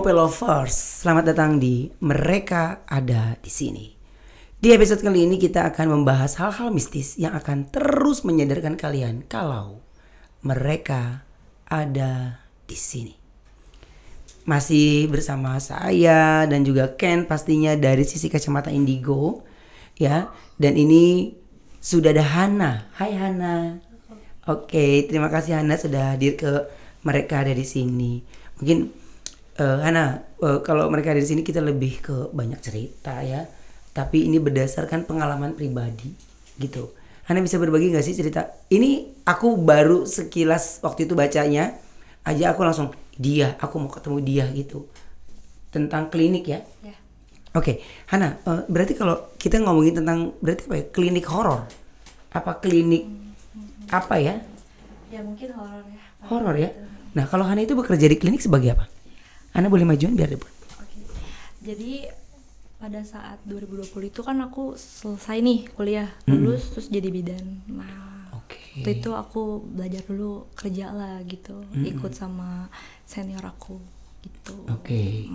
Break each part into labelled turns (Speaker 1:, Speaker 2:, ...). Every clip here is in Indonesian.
Speaker 1: OP Lovers, selamat datang di Mereka Ada di Sini. Di episode kali ini kita akan membahas hal-hal mistis yang akan terus menyadarkan kalian kalau mereka ada di sini. Masih bersama saya dan juga Ken pastinya dari sisi kacamata Indigo, ya. Dan ini sudah ada Hana. Hai Hana. Oke, terima kasih Hana sudah hadir ke Mereka Ada di Sini. Mungkin Hana, kalau mereka ada di sini kita lebih ke banyak cerita ya, tapi ini berdasarkan pengalaman pribadi gitu. Hana bisa berbagi nggak sih cerita? Ini aku baru sekilas waktu itu bacanya aja aku langsung aku mau ketemu dia gitu tentang klinik ya. Yeah. Oke, Hana, berarti kalau kita ngomongin tentang berarti apa ya? Klinik horor? Apa klinik apa ya?
Speaker 2: Ya mungkin horor ya.
Speaker 1: Horor ya. Nah kalau Hana itu bekerja di klinik sebagai apa? Anda boleh majuan biar depan.
Speaker 2: Oke. Jadi pada saat 2020 itu kan aku selesai nih kuliah, lulus terus jadi bidan. Nah, waktu itu aku belajar dulu kerja lah gitu, ikut sama senior aku gitu.
Speaker 1: Oke.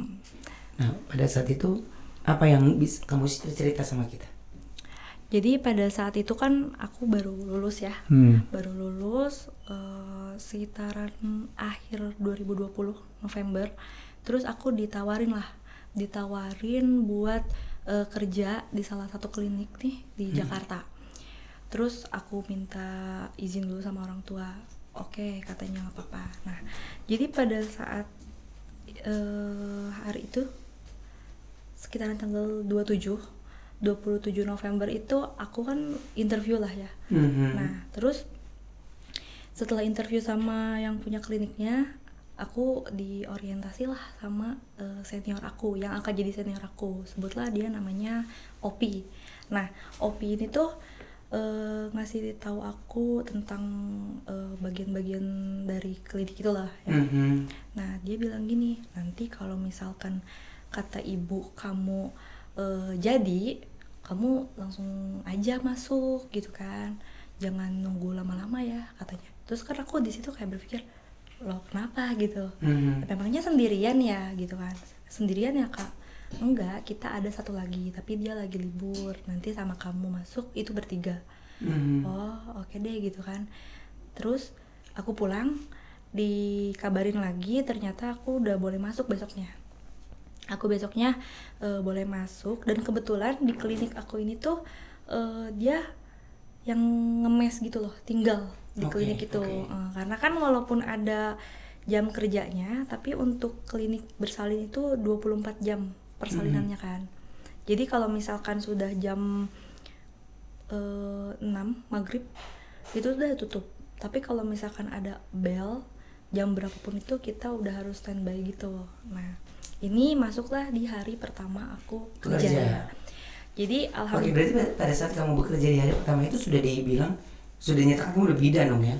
Speaker 1: Nah pada saat itu apa yang bisa kamu cerita sama kita?
Speaker 2: Jadi pada saat itu kan aku baru lulus ya, baru lulus sekitaran akhir 2020 November. Terus aku ditawarin buat kerja di salah satu klinik nih di Jakarta. Terus aku minta izin dulu sama orang tua. Oke, katanya nggak apa-apa. Nah, jadi pada saat hari itu sekitaran tanggal 27 November itu aku kan interview lah ya. Nah, terus setelah interview sama yang punya kliniknya, aku diorientasi lah sama senior aku yang akan jadi senior aku. Sebutlah dia namanya Opi. Nah, Opi ini tuh ngasih tahu aku tentang bagian-bagian dari klinik itulah ya. Nah, dia bilang gini, nanti kalau misalkan kata ibu kamu jadi, kamu langsung aja masuk gitu kan. Jangan nunggu lama-lama ya katanya. Terus kan aku di situ kayak berpikir, loh kenapa gitu, memangnya sendirian ya gitu kan. Sendirian ya kak? Enggak, kita ada satu lagi tapi dia lagi libur, nanti sama kamu masuk itu bertiga. Oh oke deh gitu kan. Terus aku pulang, dikabarin lagi ternyata aku udah boleh masuk besoknya. Aku besoknya boleh masuk, dan kebetulan di klinik aku ini tuh dia yang ngemes gitu loh, tinggal di klinik itu. Karena kan walaupun ada jam kerjanya, tapi untuk klinik bersalin itu 24 jam persalinannya kan. Jadi kalau misalkan sudah jam 6 maghrib itu udah tutup. Tapi kalau misalkan ada bel jam berapapun itu kita udah harus standby gitu. Nah, ini masuklah di hari pertama aku kerja. Jadi alhamdulillah.
Speaker 1: Berarti pada saat kamu bekerja di hari pertama itu sudah dibilang, sudah nyatakan kamu udah bidan dong ya?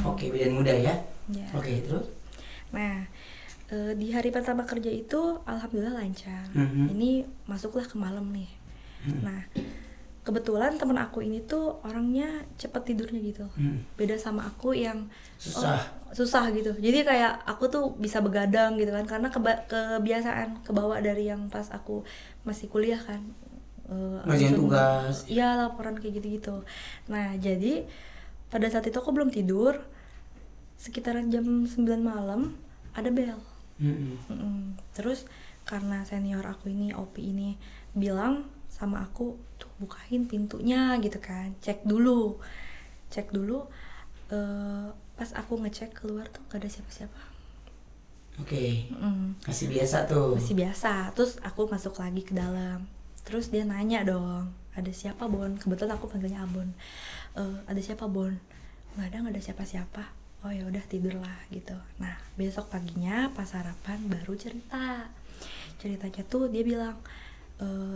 Speaker 1: Oke, bidan muda ya?
Speaker 2: Yeah.
Speaker 1: Oke, terus?
Speaker 2: Nah, di hari pertama kerja itu alhamdulillah lancar. Ini masuklah ke malam nih. Nah, kebetulan teman aku ini tuh orangnya cepat tidurnya gitu. Beda sama aku yang susah gitu. Jadi kayak aku tuh bisa begadang gitu kan, karena kebiasaan kebawa dari yang pas aku masih kuliah kan.
Speaker 1: Ngerjain tugas.
Speaker 2: Iya, laporan kayak gitu-gitu. Nah, jadi pada saat itu aku belum tidur. Sekitaran jam 9 malam ada bel. Terus karena senior aku ini, Opi ini bilang sama aku, tuh bukain pintunya gitu kan. Cek dulu. Pas aku ngecek keluar tuh gak ada siapa-siapa.
Speaker 1: Oke. Masih biasa tuh.
Speaker 2: Masih biasa. Terus aku masuk lagi ke dalam. Terus dia nanya dong, ada siapa Bon? Kebetulan aku panggilnya Abon. Ada siapa Bon? Nggak ada siapa-siapa. Oh ya udah tidurlah gitu. Nah besok paginya pas sarapan baru ceritanya tuh dia bilang,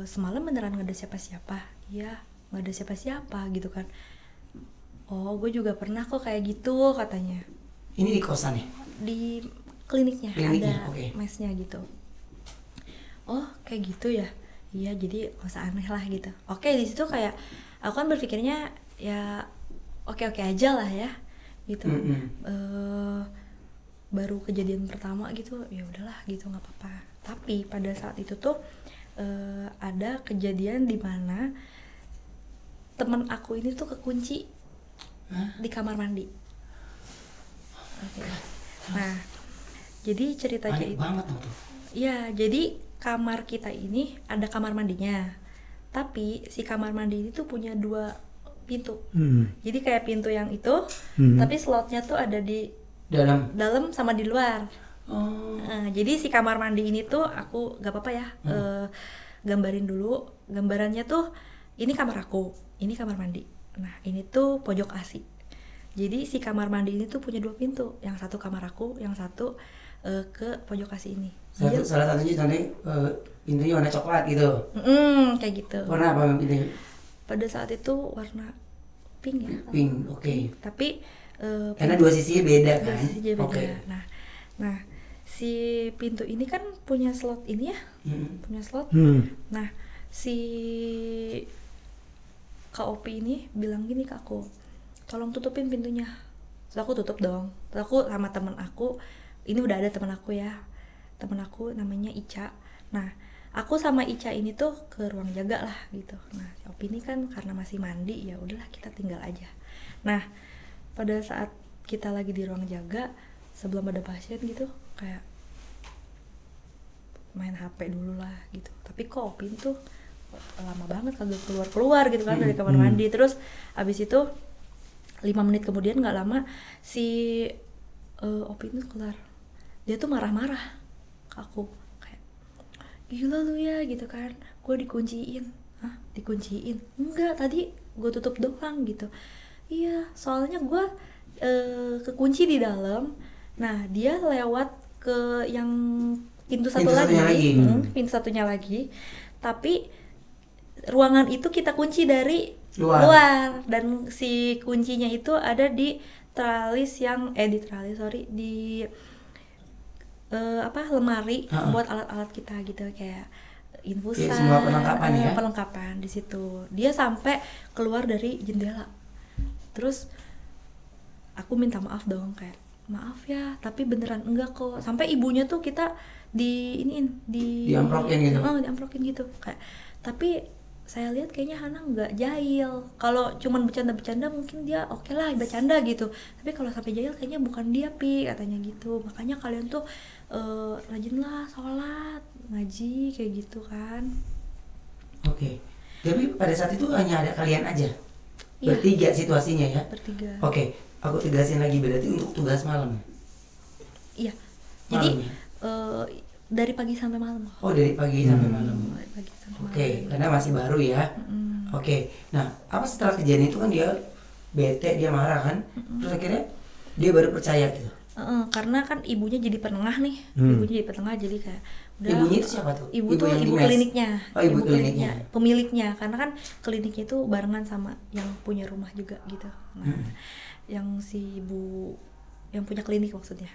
Speaker 2: semalam beneran nggak ada siapa-siapa. Iya nggak ada siapa-siapa gitu kan. Oh gue juga pernah kok kayak gitu katanya.
Speaker 1: Ini di kosan ya?
Speaker 2: Di kliniknya ada mesnya gitu. Oh kayak gitu ya. Iya, jadi gak usah aneh lah gitu. Oke, di situ kayak aku kan berpikirnya ya oke aja lah ya gitu. baru kejadian pertama gitu, ya udahlah gitu nggak apa-apa. Tapi pada saat itu tuh ada kejadian di mana temen aku ini tuh kekunci di kamar mandi. Okay. Nah, jadi ceritanya itu
Speaker 1: banget tuh.
Speaker 2: Ya, jadi kamar kita ini ada kamar mandinya. Tapi si kamar mandi ini tuh punya 2 pintu. Jadi kayak pintu yang itu, tapi slotnya tuh ada di dalam sama di luar. Jadi si kamar mandi ini tuh aku gak apa-apa ya, gambarin dulu. Gambarannya tuh ini kamar aku, ini kamar mandi. Nah ini tuh pojok AC. Jadi si kamar mandi ini tuh punya 2 pintu. Yang satu kamar aku, yang satu ke pojok AC ini.
Speaker 1: Salah satunya contohnya pintunya warna coklat gitu.
Speaker 2: Kayak gitu.
Speaker 1: Warna apa pintunya?
Speaker 2: Pada saat itu warna pink ya.
Speaker 1: Pink, oke.
Speaker 2: Tapi
Speaker 1: karena 2 sisinya beda kan?
Speaker 2: Beda. Nah si pintu ini kan punya slot ini ya, punya slot. Nah si KOP ini bilang gini ke aku, tolong tutupin pintunya. Terus aku tutup dong. Terus aku sama temen aku, ini udah ada temen aku ya, temen aku namanya Ica. Nah aku sama Ica ini tuh ke ruang jaga lah gitu. Nah si KOP ini kan karena masih mandi, ya udahlah kita tinggal aja. Nah pada saat kita lagi di ruang jaga sebelum ada pasien gitu, kayak main HP dulu lah gitu. Tapi kok Opin tuh lama banget kagak keluar gitu kan dari kamar mandi. Terus abis itu 5 menit kemudian nggak lama si Opin tuh keluar. Dia tuh marah-marah ke aku kayak, gila lu ya gitu kan, gue dikunciin. Hah, dikunciin? Enggak, tadi gue tutup doang gitu. Iya, soalnya gue kekunci di dalam. Nah dia lewat ke yang pintu satu lagi. Pintu satunya lagi. Tapi ruangan itu kita kunci dari luar. Dan si kuncinya itu ada di tralis yang di lemari buat alat-alat kita gitu, kayak infusan,
Speaker 1: semua perlengkapan ya.
Speaker 2: Perlengkapan di situ. Dia sampai keluar dari jendela. Terus aku minta maaf dong, kayak maaf ya, tapi beneran enggak kok. Sampai ibunya tuh kita diamprokin gitu. Kayak, tapi saya lihat kayaknya Hana nggak jahil. Kalau cuman bercanda-bercanda mungkin dia oke lah bercanda gitu. Tapi kalau sampai jahil kayaknya bukan dia, Pi, katanya gitu. Makanya kalian tuh rajinlah sholat, ngaji kayak gitu kan.
Speaker 1: Oke. Tapi pada saat itu hanya ada kalian aja? Bertiga situasinya ya?
Speaker 2: Bertiga.
Speaker 1: Oke, aku tegasin lagi, berarti untuk tugas malam?
Speaker 2: Iya. Jadi dari pagi sampai malam.
Speaker 1: Oh, dari pagi sampai malam. Oke, karena masih baru ya. Oke, nah apa setelah kejadian itu kan dia bete, dia marah kan? Terus akhirnya dia baru percaya gitu?
Speaker 2: Karena kan ibunya jadi penengah nih. Ibunya jadi penengah, jadi kayak udah.
Speaker 1: Ibunya itu siapa tuh?
Speaker 2: Ibu tuh ibu kliniknya.
Speaker 1: Oh, ibu kliniknya.
Speaker 2: Pemiliknya, karena kan kliniknya itu barengan sama yang punya rumah juga gitu. Nah, yang si ibu yang punya klinik maksudnya,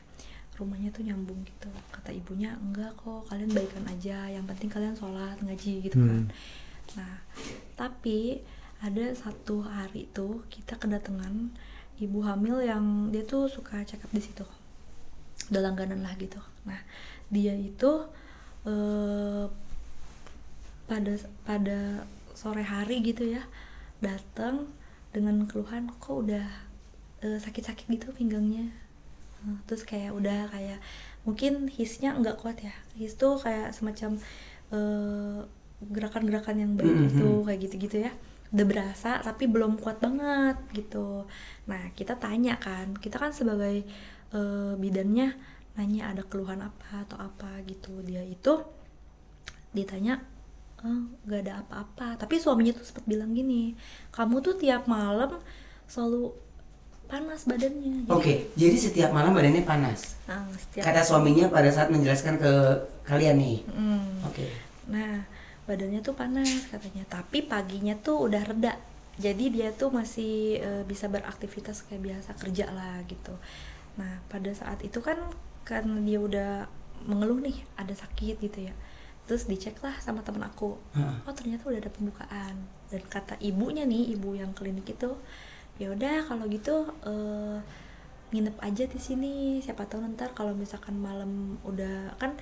Speaker 2: rumahnya tuh nyambung gitu. Kata ibunya, enggak kok, kalian baikan aja, yang penting kalian sholat, ngaji gitu kan. Nah, tapi ada satu hari tuh kita kedatangan ibu hamil yang dia tuh suka check up di situ, udah langganan lah gitu. Nah dia itu pada sore hari gitu ya datang dengan keluhan, kok udah sakit-sakit gitu pinggangnya. Terus kayak udah kayak mungkin hisnya nggak kuat ya, his tuh kayak semacam gerakan-gerakan yang baik gitu, kayak gitu-gitu ya, udah berasa tapi belum kuat banget gitu. Nah kita tanya kan, kita kan sebagai bidannya nanya ada keluhan apa atau apa gitu. Dia itu ditanya nggak ada apa-apa, tapi suaminya tuh sempat bilang gini, kamu tuh tiap malam selalu panas badannya.
Speaker 1: Oke, jadi setiap malam badannya panas. Kata suaminya pada saat menjelaskan ke kalian nih. Oke.
Speaker 2: Nah badannya tuh panas katanya, tapi paginya tuh udah reda, jadi dia tuh masih bisa beraktivitas kayak biasa, kerja lah gitu. Nah pada saat itu kan karena dia udah mengeluh nih ada sakit gitu ya, terus dicek lah sama temen aku, oh ternyata udah ada pembukaan. Dan kata ibunya nih, ibu yang klinik itu, ya udah kalau gitu nginep aja di sini, siapa tahu ntar kalau misalkan malam udah, kan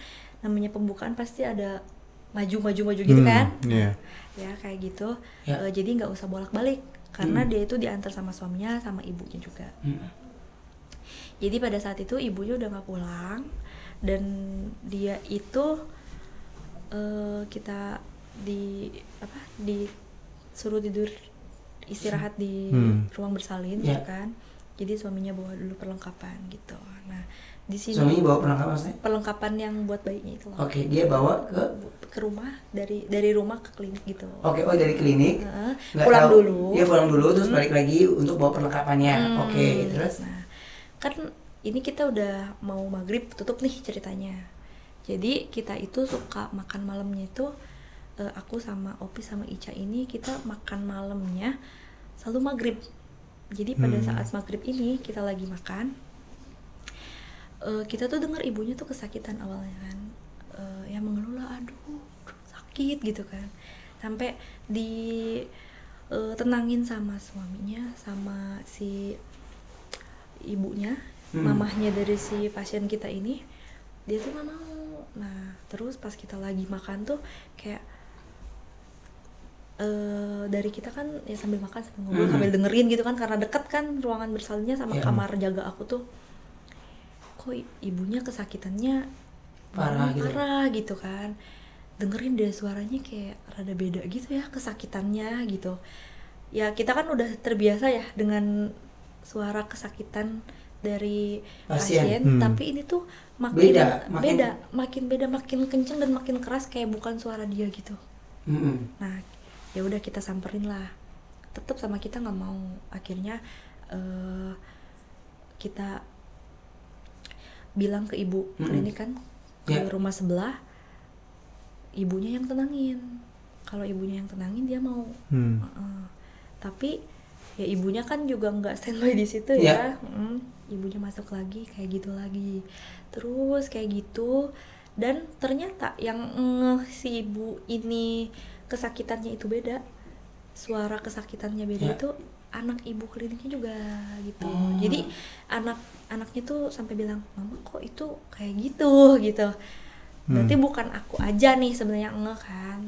Speaker 2: namanya pembukaan pasti ada maju gitu kan.
Speaker 3: Iya.
Speaker 2: Ya kayak gitu.
Speaker 1: Ya.
Speaker 2: Jadi nggak usah bolak-balik karena dia itu diantar sama suaminya sama ibunya juga. Jadi pada saat itu ibunya udah nggak pulang dan dia itu kita disuruh tidur istirahat di ruang bersalin gitu kan. Jadi suaminya bawa dulu perlengkapan gitu. Nah di sini
Speaker 1: Suaminya bawa perlengkapan maksudnya?
Speaker 2: Perlengkapan yang buat bayinya itu loh.
Speaker 1: Oke, dia bawa
Speaker 2: ke rumah, dari rumah ke klinik gitu.
Speaker 1: Oke, oh dari klinik.
Speaker 2: Pulang dulu.
Speaker 1: Dia pulang dulu terus balik lagi untuk bawa perlengkapannya. Oke, terus?
Speaker 2: Nah, kan ini kita udah mau maghrib tutup nih ceritanya. Jadi kita itu suka makan malamnya itu aku sama Opi sama Ica ini kita makan malamnya selalu maghrib. Jadi pada saat maghrib ini kita lagi makan, kita tuh dengar ibunya tuh kesakitan awalnya kan, ya mengeluh lah, aduh sakit gitu kan, sampai tenangin sama suaminya sama si ibunya, mamahnya dari si pasien kita ini, dia tuh nggak mau. Nah terus pas kita lagi makan tuh kayak dari kita kan ya sambil makan sambil ngobrol sambil dengerin gitu kan, karena deket kan ruangan bersalinnya sama kamar jaga aku tuh, kok ibunya kesakitannya parah gitu kan, dengerin deh suaranya kayak rada beda gitu ya kesakitannya gitu. Ya kita kan udah terbiasa ya dengan suara kesakitan dari pasien. Tapi ini tuh makin beda, makin kenceng dan makin keras, kayak bukan suara dia gitu. Nah ya udah kita samperin lah, tetap sama kita nggak mau. Akhirnya kita bilang ke ibu klinik kan, ke rumah sebelah, ibunya yang tenangin. Kalau ibunya yang tenangin dia mau. Tapi ya ibunya kan juga nggak standby di situ ya. Ibunya masuk lagi kayak gitu lagi, terus kayak gitu. Dan ternyata yang si ibu ini kesakitannya itu beda, suara kesakitannya beda itu anak ibu kliniknya juga gitu. Jadi anaknya tuh sampai bilang, mama kok itu kayak gitu. Berarti bukan aku aja nih sebenarnya kan.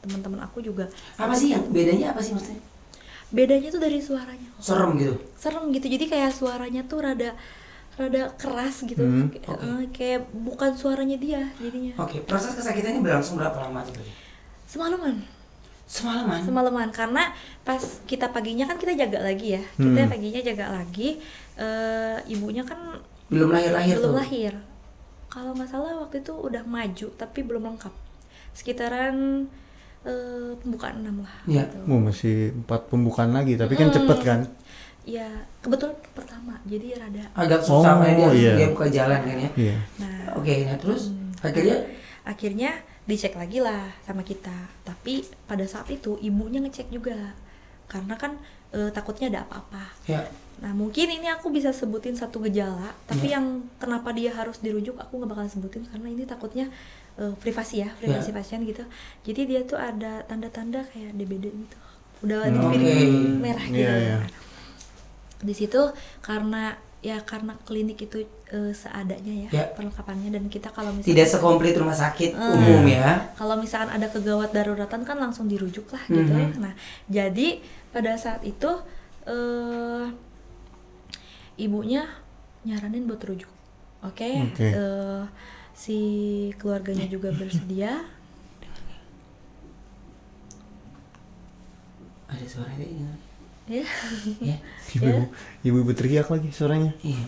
Speaker 2: Teman-teman aku juga.
Speaker 1: Apa sih yang bedanya, apa sih maksudnya?
Speaker 2: Bedanya tuh dari suaranya.
Speaker 1: Serem gitu.
Speaker 2: Jadi kayak suaranya tuh rada keras gitu. Kayak bukan suaranya dia jadinya.
Speaker 1: Oke, proses kesakitannya berlangsung berapa lama tuh?
Speaker 2: Semalaman, karena pas kita paginya kan kita jaga lagi ya. Kita paginya jaga lagi. Ibunya kan belum lahir. Kalau nggak salah waktu itu udah maju tapi belum lengkap. Sekitaran pembukaan 6 lah.
Speaker 1: Iya.
Speaker 2: Gitu.
Speaker 3: Masih 4 pembukaan lagi, tapi kan cepet kan?
Speaker 2: Iya, kebetulan pertama, jadi rada
Speaker 1: agak susah dia buka jalan kan ya.
Speaker 3: Iya.
Speaker 2: Nah,
Speaker 1: nah terus
Speaker 2: akhirnya dicek lagi lah sama kita. Tapi pada saat itu ibunya ngecek juga, karena kan takutnya ada apa-apa.
Speaker 1: Ya.
Speaker 2: Nah mungkin ini aku bisa sebutin satu gejala, tapi yang kenapa dia harus dirujuk aku nggak bakal sebutin karena ini takutnya privasi pasien gitu. Jadi dia tuh ada tanda-tanda kayak DBD gitu, udah di piring merah gitu. Di situ karena klinik itu seadanya ya perlengkapannya, dan kita kalau misalnya
Speaker 1: tidak sekomplit rumah sakit umum ya.
Speaker 2: Kalau misalkan ada kegawat daruratan kan langsung dirujuk lah gitu. Nah jadi pada saat itu ibunya nyaranin buat rujuk. Oke. Si keluarganya juga bersedia.
Speaker 1: Ada suara dia.
Speaker 2: Ya.
Speaker 3: Ibu teriak lagi suaranya.
Speaker 1: Iya.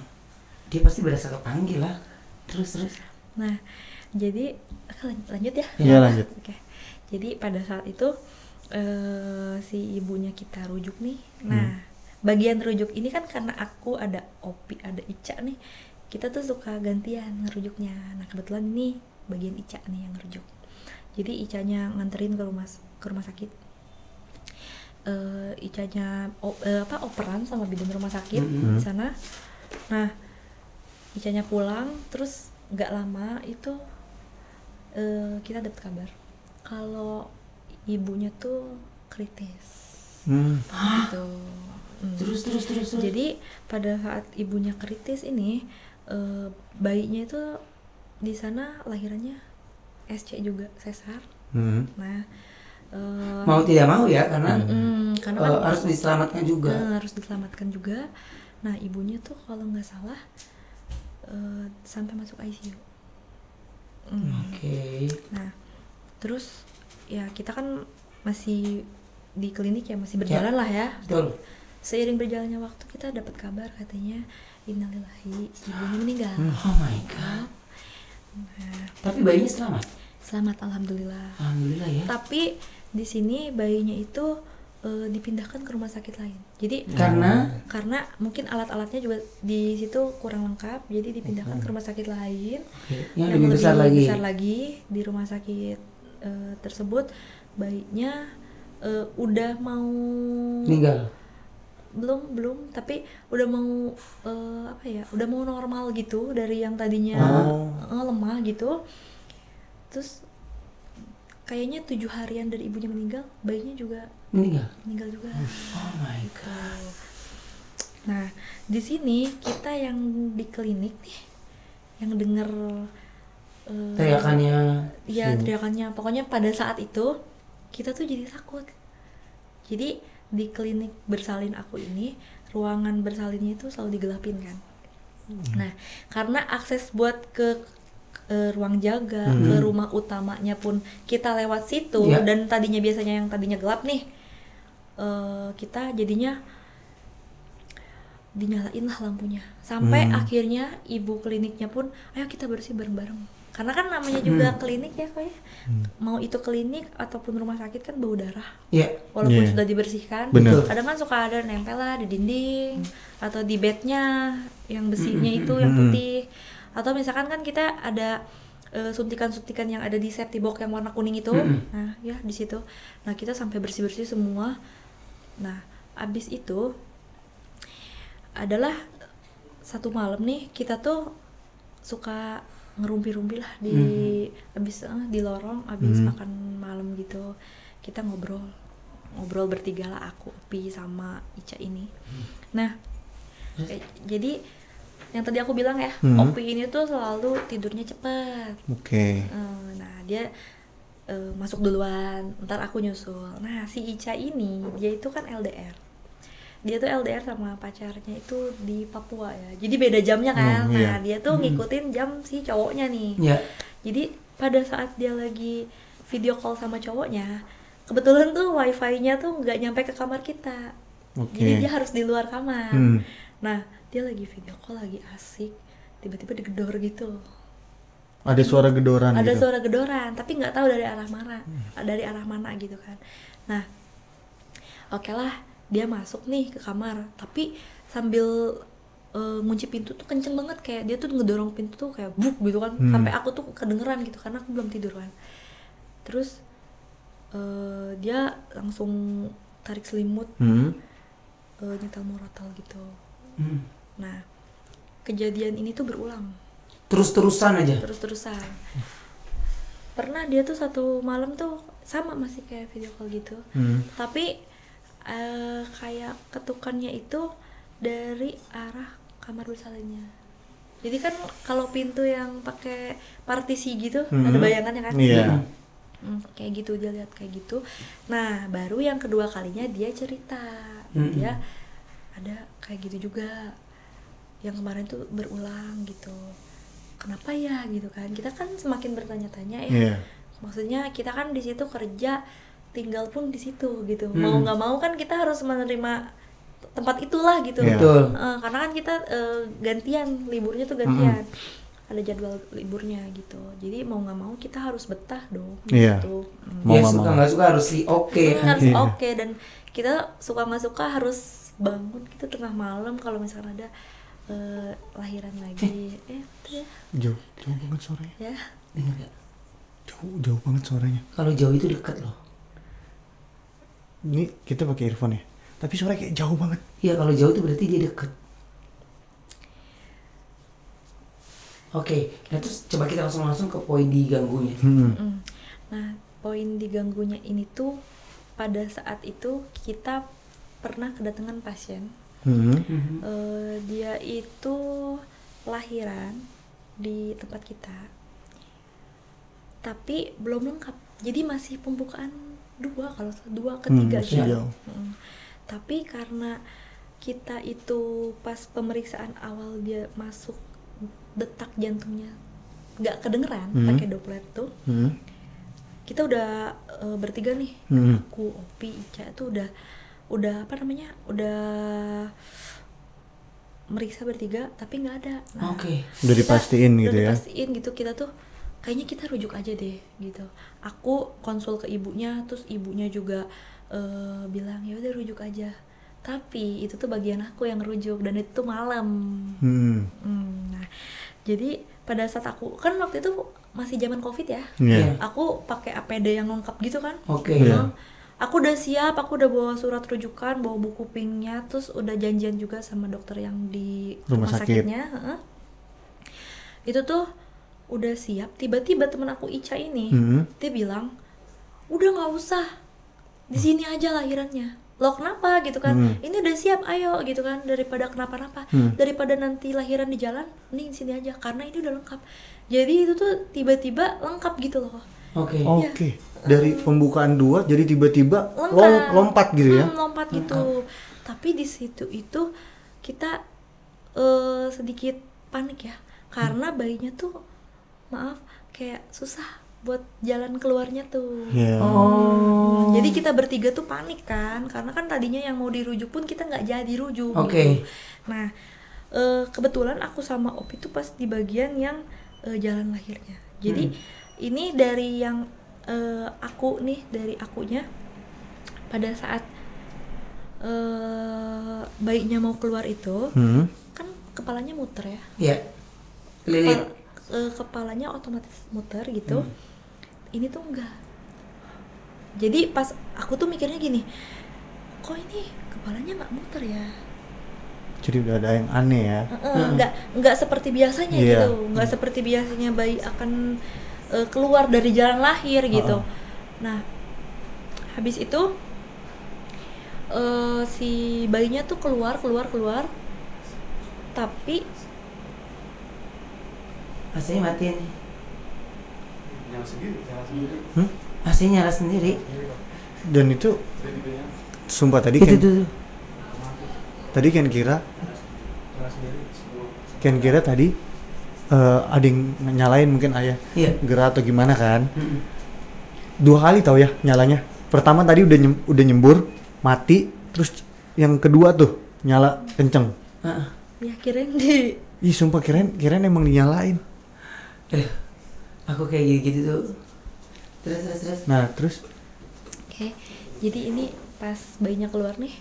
Speaker 1: Dia pasti berasa kepanggil lah. Terus.
Speaker 2: Nah, jadi lanjut ya.
Speaker 3: Iya, lanjut.
Speaker 2: Oke. Jadi pada saat itu si ibunya kita rujuk nih. Nah, bagian rujuk ini kan karena aku ada Opi, ada Ica nih. Kita tuh suka gantian ngerujuknya. Nah, kebetulan ini bagian Ica nih yang ngerujuk. Jadi Icanya nganterin ke rumah sakit. Icanya operan sama bidan rumah sakit di sana. Nah, Icanya pulang, terus nggak lama itu kita dapat kabar kalau ibunya tuh kritis. gitu.
Speaker 1: Terus.
Speaker 2: Jadi pada saat ibunya kritis ini, bayinya itu di sana lahirannya SC juga, sesar. Nah,
Speaker 1: Mau tidak mau ya, karena
Speaker 2: karena kan
Speaker 1: harus diselamatkan juga.
Speaker 2: harus diselamatkan juga. Nah, ibunya tuh kalau nggak salah sampai masuk ICU.
Speaker 1: Oke.
Speaker 2: Nah, terus ya kita kan masih di klinik ya, masih berjalan lah ya.
Speaker 1: Betul.
Speaker 2: Seiring berjalannya waktu kita dapat kabar katanya innalillahi, ibunya meninggal.
Speaker 1: Oh my god.
Speaker 2: Nah,
Speaker 1: Tapi bayinya selamat.
Speaker 2: selamat alhamdulillah.
Speaker 1: Alhamdulillah ya.
Speaker 2: Tapi di sini bayinya itu dipindahkan ke rumah sakit lain. Jadi karena mungkin alat-alatnya juga di situ kurang lengkap, jadi dipindahkan ke rumah sakit lain
Speaker 1: yang lebih besar
Speaker 2: lagi. Di rumah sakit tersebut bayinya udah mau
Speaker 1: meninggal.
Speaker 2: belum tapi udah mau udah mau normal gitu, dari yang tadinya lemah gitu. Terus kayaknya 7 harian dari ibunya meninggal, bayinya juga meninggal juga.
Speaker 1: Oh my god.
Speaker 2: Nah, di sini kita yang di klinik nih, yang denger teriakannya, pokoknya pada saat itu kita tuh jadi takut. Jadi di klinik bersalin aku ini, ruangan bersalinnya itu selalu digelapin kan. Nah, karena akses buat ke ruang jaga, ke rumah utamanya pun kita lewat situ, dan tadinya biasanya yang tadinya gelap nih, kita jadinya dinyalain lah lampunya. Sampai akhirnya ibu kliniknya pun, ayo kita bersih bareng-bareng. Karena kan namanya juga klinik ya, kayak mau itu klinik ataupun rumah sakit kan bau darah. Walaupun sudah dibersihkan, kadang kan suka ada nempel lah di dinding atau di bednya yang besinya itu yang putih. Atau misalkan kan kita ada suntikan-suntikan yang ada di safety box yang warna kuning itu, nah ya di situ. Nah kita sampai bersih-bersih semua. Nah abis itu adalah satu malam nih kita tuh suka ngerumpi-rumpi lah di abis di lorong abis makan malam gitu. Kita ngobrol bertiga lah, aku, Pi sama Ica ini. Nah jadi yang tadi aku bilang ya, Opi ini tuh selalu tidurnya cepat. Nah dia masuk duluan, ntar aku nyusul. Nah si Ica ini dia itu kan LDR. Dia tuh LDR sama pacarnya itu di Papua ya. Jadi beda jamnya kan. Nah dia tuh ngikutin jam si cowoknya nih. Jadi pada saat dia lagi video call sama cowoknya, kebetulan tuh wifi-nya tuh nggak nyampe ke kamar kita. Jadi dia harus di luar kamar. Nah dia lagi video call, lagi asik, tiba-tiba digedor gitu.
Speaker 3: Ada suara gedoran.
Speaker 2: Ada suara gedoran, tapi nggak tahu dari arah mana gitu kan. Nah, oke lah, dia masuk nih ke kamar, tapi sambil ngunci pintu tuh kenceng banget, kayak dia tuh ngedorong pintu tuh kayak buk gitu kan, sampai aku tuh kedengeran gitu karena aku belum tidur kan. Terus dia langsung tarik selimut, nyetel murotal gitu. Nah, kejadian ini tuh berulang.
Speaker 1: Terus-terusan aja?
Speaker 2: Terus-terusan. Pernah dia tuh satu malam tuh sama masih kayak video call gitu. Tapi kayak ketukannya itu dari arah kamar bersalinnya. Jadi kan kalau pintu yang pakai partisi gitu, ada bayangannya kan? Kayak gitu, dia lihat kayak gitu. Nah, baru yang kedua kalinya dia cerita. Dia ada kayak gitu juga, yang kemarin tuh berulang gitu. Kenapa ya gitu kan? Kita kan semakin bertanya-tanya ya. Maksudnya kita kan di situ kerja, tinggal pun di situ gitu. Mau nggak mau kan kita harus menerima tempat itulah gitu. Karena kan kita gantian, liburnya tuh gantian. Ada jadwal liburnya gitu. Jadi mau nggak mau kita harus betah dong gitu.
Speaker 1: Mau suka nggak suka harus
Speaker 2: harus oke. Dan kita suka nggak suka harus bangun gitu tengah malam kalau misalnya ada lahiran lagi. Itu ya.
Speaker 3: Jauh banget suaranya.
Speaker 2: Ya.
Speaker 1: Dengar gak?
Speaker 3: Jauh banget suaranya.
Speaker 1: Kalau jauh itu dekat loh.
Speaker 3: Ini kita pakai earphone ya, tapi suaranya kayak jauh banget.
Speaker 1: Iya, kalau jauh itu berarti dia dekat. Oke, nah terus coba kita langsung ke poin diganggunya.
Speaker 2: Nah, poin diganggunya ini tuh pada saat itu kita pernah kedatangan pasien. Dia itu lahiran di tempat kita, tapi belum lengkap. Jadi masih pembukaan 2 kalau 2 ke 3 gitu. Tapi karena kita itu pas pemeriksaan awal dia masuk detak jantungnya nggak kedengeran pakai Doppler tuh, kita udah bertiga nih, aku, Opi, Ica itu udah apa namanya, udah meriksa bertiga tapi nggak ada. Nah,
Speaker 3: udah dipastiin gitu ya.
Speaker 2: Udah dipastiin gitu, kita tuh kayaknya kita rujuk aja deh gitu. Aku konsul ke ibunya, terus ibunya juga bilang ya udah rujuk aja. Tapi itu tuh bagian aku yang rujuk dan itu tuh malam. Nah, jadi pada saat aku kan waktu itu masih zaman COVID ya, aku pakai APD yang lengkap gitu kan. Aku udah siap, aku udah bawa surat rujukan, bawa buku pingnya, terus udah janjian juga sama dokter yang di rumah sakitnya. Itu tuh udah siap. Tiba-tiba temen aku Ica ini, dia bilang, udah nggak usah, di sini aja lahirannya. Loh kenapa gitu kan? Ini udah siap, ayo gitu kan, daripada kenapa-napa, daripada nanti lahiran di jalan, mending sini aja karena ini udah lengkap. Jadi itu tuh tiba-tiba lengkap gitu loh.
Speaker 3: Oke. Dari pembukaan 2 jadi tiba-tiba lompat gitu ya?
Speaker 2: Lompat gitu. Tapi di situ itu kita sedikit panik ya, karena bayinya tuh maaf kayak susah buat jalan keluarnya tuh. Jadi kita bertiga tuh panik kan, karena kan tadinya yang mau dirujuk pun kita nggak jadi rujuk. Gitu. Nah kebetulan aku sama Opi tuh pas di bagian yang jalan lahirnya. Jadi ini dari yang aku nih, dari akunya pada saat bayinya mau keluar itu kan kepalanya muter ya.
Speaker 1: Iya. Lilit.
Speaker 2: Kepalanya otomatis muter gitu. Ini tuh enggak. Jadi pas aku tuh mikirnya gini, kok ini kepalanya nggak muter ya?
Speaker 3: Jadi udah ada yang aneh ya?
Speaker 2: Nggak seperti biasanya gitu, nggak seperti biasanya bayi akan keluar dari jalan lahir gitu. Nah, habis itu si bayinya tuh keluar, tapi
Speaker 1: AC-nya matiin.
Speaker 4: Nyala sendiri.
Speaker 1: AC nyala sendiri.
Speaker 3: Dan itu sumpah tadi kan kira tadi ada yang nyalain mungkin ayah gerak atau gimana kan. 2 kali tau ya nyalanya. Pertama tadi udah nyembur mati, terus yang kedua tuh nyala kenceng.
Speaker 2: ya kirain
Speaker 3: Sumpah kirain emang dinyalain.
Speaker 1: Aku kayak gitu tuh. Terus.
Speaker 3: Nah terus.
Speaker 2: Oke, jadi ini pas bayinya keluar nih.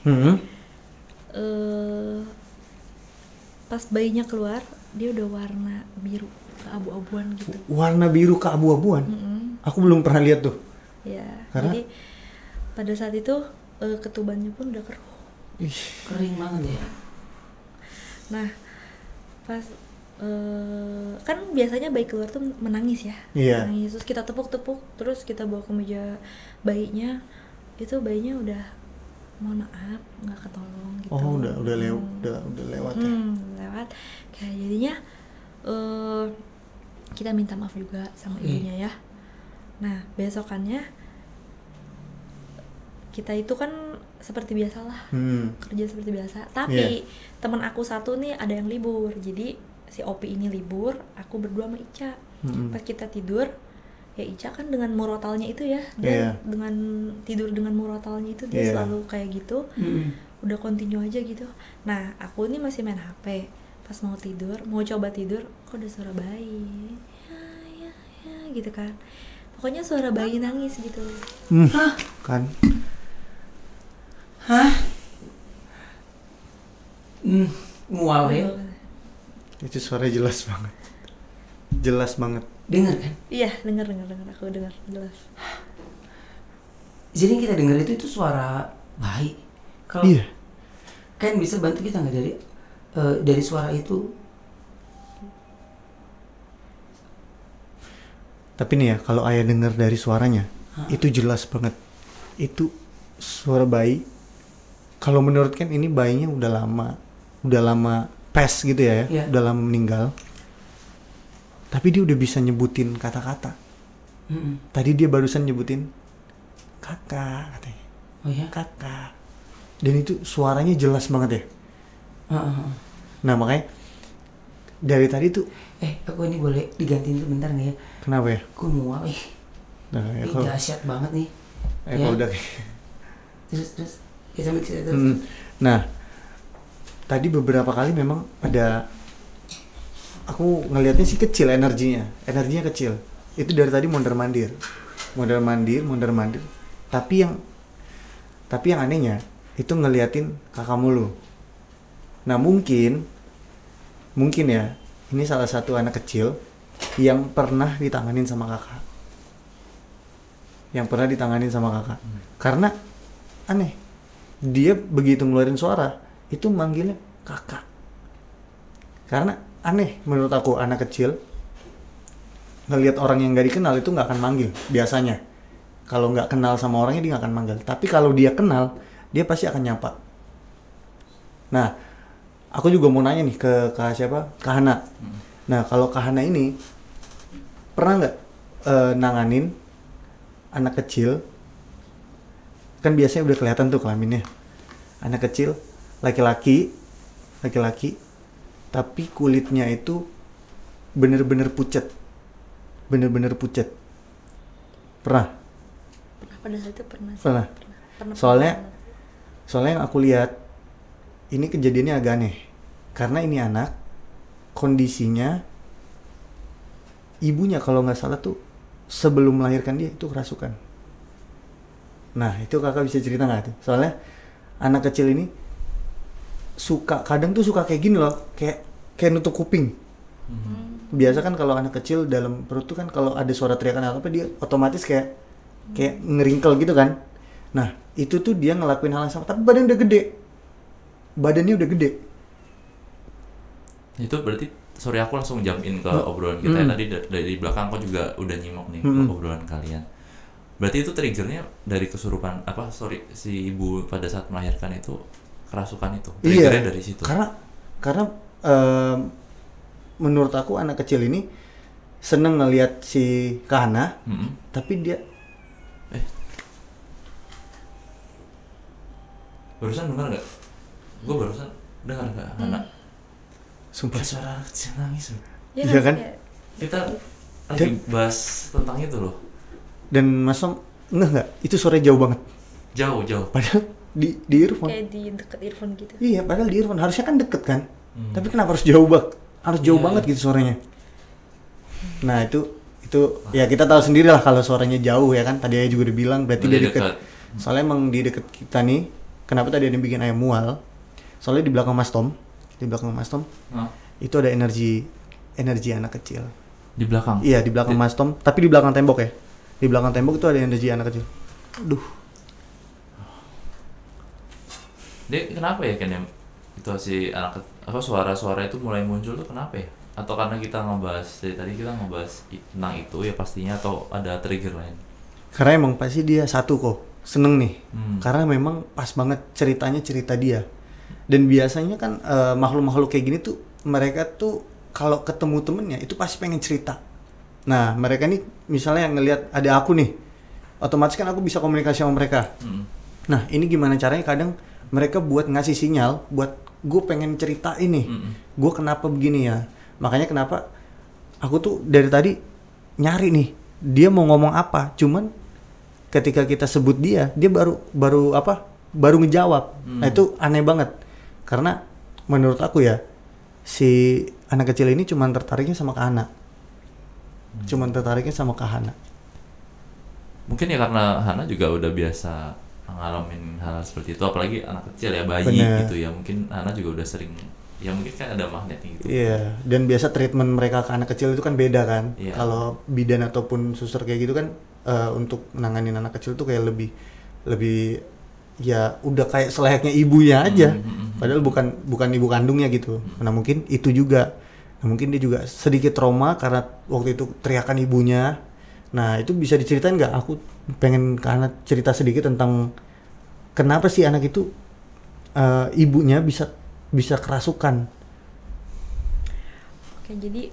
Speaker 2: Pas bayinya keluar dia udah warna biru keabu-abuan gitu.
Speaker 3: Warna biru keabu-abuan? Aku belum pernah lihat tuh.
Speaker 2: Ya.
Speaker 3: Karena?
Speaker 2: Jadi pada saat itu ketubannya pun udah keruh.
Speaker 1: Kering banget ya.
Speaker 2: Nah pas kan biasanya bayi keluar tuh menangis ya. Menangis, terus kita tepuk-tepuk, terus kita bawa ke meja bayinya. Itu bayinya udah mohon maaf nggak ketolong gitu.
Speaker 3: Udah lewat ya.
Speaker 2: Lewat. Kayak jadinya kita minta maaf juga sama ibunya ya. Nah besokannya kita itu kan seperti biasalah kerja seperti biasa. Tapi teman aku satu nih ada yang libur, jadi si Opi ini libur, aku berdua sama Ica. Pas kita tidur, ya Ica kan dengan murotalnya itu ya, dan dengan tidur dengan murotalnya itu dia selalu kayak gitu, udah continue aja gitu. Nah aku ini masih main HP, pas mau tidur, mau coba tidur, kok ada suara bayi, ya gitu kan. Pokoknya suara bayi nangis gitu.
Speaker 3: Kan?
Speaker 1: Mual ya.
Speaker 3: Itu suara jelas banget.
Speaker 1: Dengar kan?
Speaker 2: Iya, dengar aku dengar jelas.
Speaker 1: Jadi kita dengar itu suara bayi. Kalau kan bisa bantu kita nggak dari suara itu?
Speaker 3: Tapi nih ya, kalau ayah dengar dari suaranya, itu jelas banget. Itu suara bayi. Kalau menurut Ken ini bayinya udah lama pes gitu ya, udah lama meninggal. Tapi dia udah bisa nyebutin kata-kata. Tadi dia barusan nyebutin kakak katanya.
Speaker 1: Oh ya?
Speaker 3: Kakak. Dan itu suaranya jelas banget ya. Nah makanya dari tadi tuh.
Speaker 1: Aku ini boleh digantiin sebentar nggak ya?
Speaker 3: Kenapa ya?
Speaker 1: Gue mual
Speaker 3: Nah, ya
Speaker 1: ini dahsyat banget nih.
Speaker 3: Kalau udah
Speaker 1: terus ya sambil cerita terus.
Speaker 3: Nah tadi beberapa kali memang ada, aku ngelihatnya sih kecil energinya kecil. Itu dari tadi mondar mandir. Tapi yang anehnya itu ngeliatin kakak mulu. Nah mungkin ya ini salah satu anak kecil yang pernah ditanganin sama kakak. Karena aneh, dia begitu ngeluarin suara itu manggilnya kakak. Karena aneh menurut aku, anak kecil ngelihat orang yang gak dikenal itu gak akan manggil biasanya. Kalau gak kenal sama orangnya dia gak akan manggil. Tapi kalau dia kenal, dia pasti akan nyapa. Nah, aku juga mau nanya nih ke siapa? Kak Hana. Nah, kalau Kak Hana ini pernah gak nanganin anak kecil? Kan biasanya udah kelihatan tuh kelaminnya. Anak kecil, laki-laki, tapi kulitnya itu bener-bener pucet. Pernah
Speaker 2: pada saat itu pernah.
Speaker 3: Soalnya yang aku lihat ini kejadiannya agak aneh. Karena ini anak, kondisinya ibunya kalau nggak salah tuh sebelum melahirkan dia itu kerasukan. Nah itu kakak bisa cerita nggak tuh? Soalnya anak kecil ini kadang suka kayak gini loh, kayak nutup kuping. Biasa kan kalau anak kecil dalam perut tuh kan kalau ada suara teriakan atau apa dia otomatis kayak ngeringkel gitu kan. Nah itu tuh dia ngelakuin hal yang sama, tapi badannya udah gede.
Speaker 5: Itu berarti sorry aku langsung jump in ke obrolan kita tadi dari belakang aku juga udah nyimak nih obrolan kalian. Berarti itu triggernya dari kesurupan si ibu pada saat melahirkan itu kerasukan itu. Triggernya dari situ.
Speaker 3: Karena menurut aku anak kecil ini seneng ngelihat si Kahana, tapi dia
Speaker 5: barusan dengar nggak? Gue barusan dengar nggak Hana? Sumpah suara kecil nangis.
Speaker 3: Iya kan?
Speaker 5: Kita lagi bahas tentang itu loh.
Speaker 3: Dan Mas Om nggak itu suaranya jauh banget.
Speaker 5: Jauh.
Speaker 3: Padahal di earphone.
Speaker 2: Kayak di deket earphone gitu.
Speaker 3: Iya, padahal di earphone harusnya kan deket kan. Tapi kenapa harus jauh banget gitu suaranya. Nah itu ya kita tahu sendiri lah kalau suaranya jauh ya kan. Tadi Ayah juga udah bilang berarti dia deket. Soalnya emang di deket kita nih. Kenapa tadi ada yang bikin Ayah mual? Soalnya di belakang Mas Tom itu ada energi anak kecil.
Speaker 5: Di belakang?
Speaker 3: Iya di belakang Mas Tom, tapi di belakang tembok ya. Di belakang tembok itu ada energi anak kecil. Aduh.
Speaker 5: Dia kenapa ya Ken, itu si anak suara-suara itu mulai muncul tuh kenapa ya? Atau karena kita ngebahas dari tadi kita ngebahas tentang itu ya pastinya, atau ada trigger lain?
Speaker 3: Karena emang pasti dia satu kok seneng nih. Karena memang pas banget cerita dia. Dan biasanya kan makhluk-makhluk kayak gini tuh mereka tuh kalau ketemu temennya itu pasti pengen cerita. Nah mereka nih misalnya ngelihat ada aku nih, otomatis kan aku bisa komunikasi sama mereka. Nah ini gimana caranya kadang mereka buat ngasih sinyal buat gue pengen cerita ini, gue kenapa begini ya. Makanya kenapa aku tuh dari tadi nyari nih dia mau ngomong apa, cuman ketika kita sebut dia baru ngejawab. Nah itu aneh banget karena menurut aku ya si anak kecil ini cuman tertariknya sama Kak Hana.
Speaker 5: Mungkin ya karena Hana juga udah biasa ngalamin hal seperti itu, apalagi anak kecil ya, bayi. Bener. Gitu ya, mungkin Hana juga udah sering, ya mungkin kan ada magnetnya gitu.
Speaker 3: Iya, dan biasa treatment mereka ke anak kecil itu kan beda kan. Yeah. Kalau bidan ataupun suster kayak gitu kan untuk nanganin anak kecil tuh kayak lebih ya udah kayak selayaknya ibunya aja. Padahal bukan ibu kandungnya gitu. Nah mungkin itu juga. Nah mungkin dia juga sedikit trauma karena waktu itu teriakan ibunya. Nah itu bisa diceritain nggak? Aku pengen karena cerita sedikit tentang kenapa sih anak itu ibunya bisa kerasukan?
Speaker 2: Oke, jadi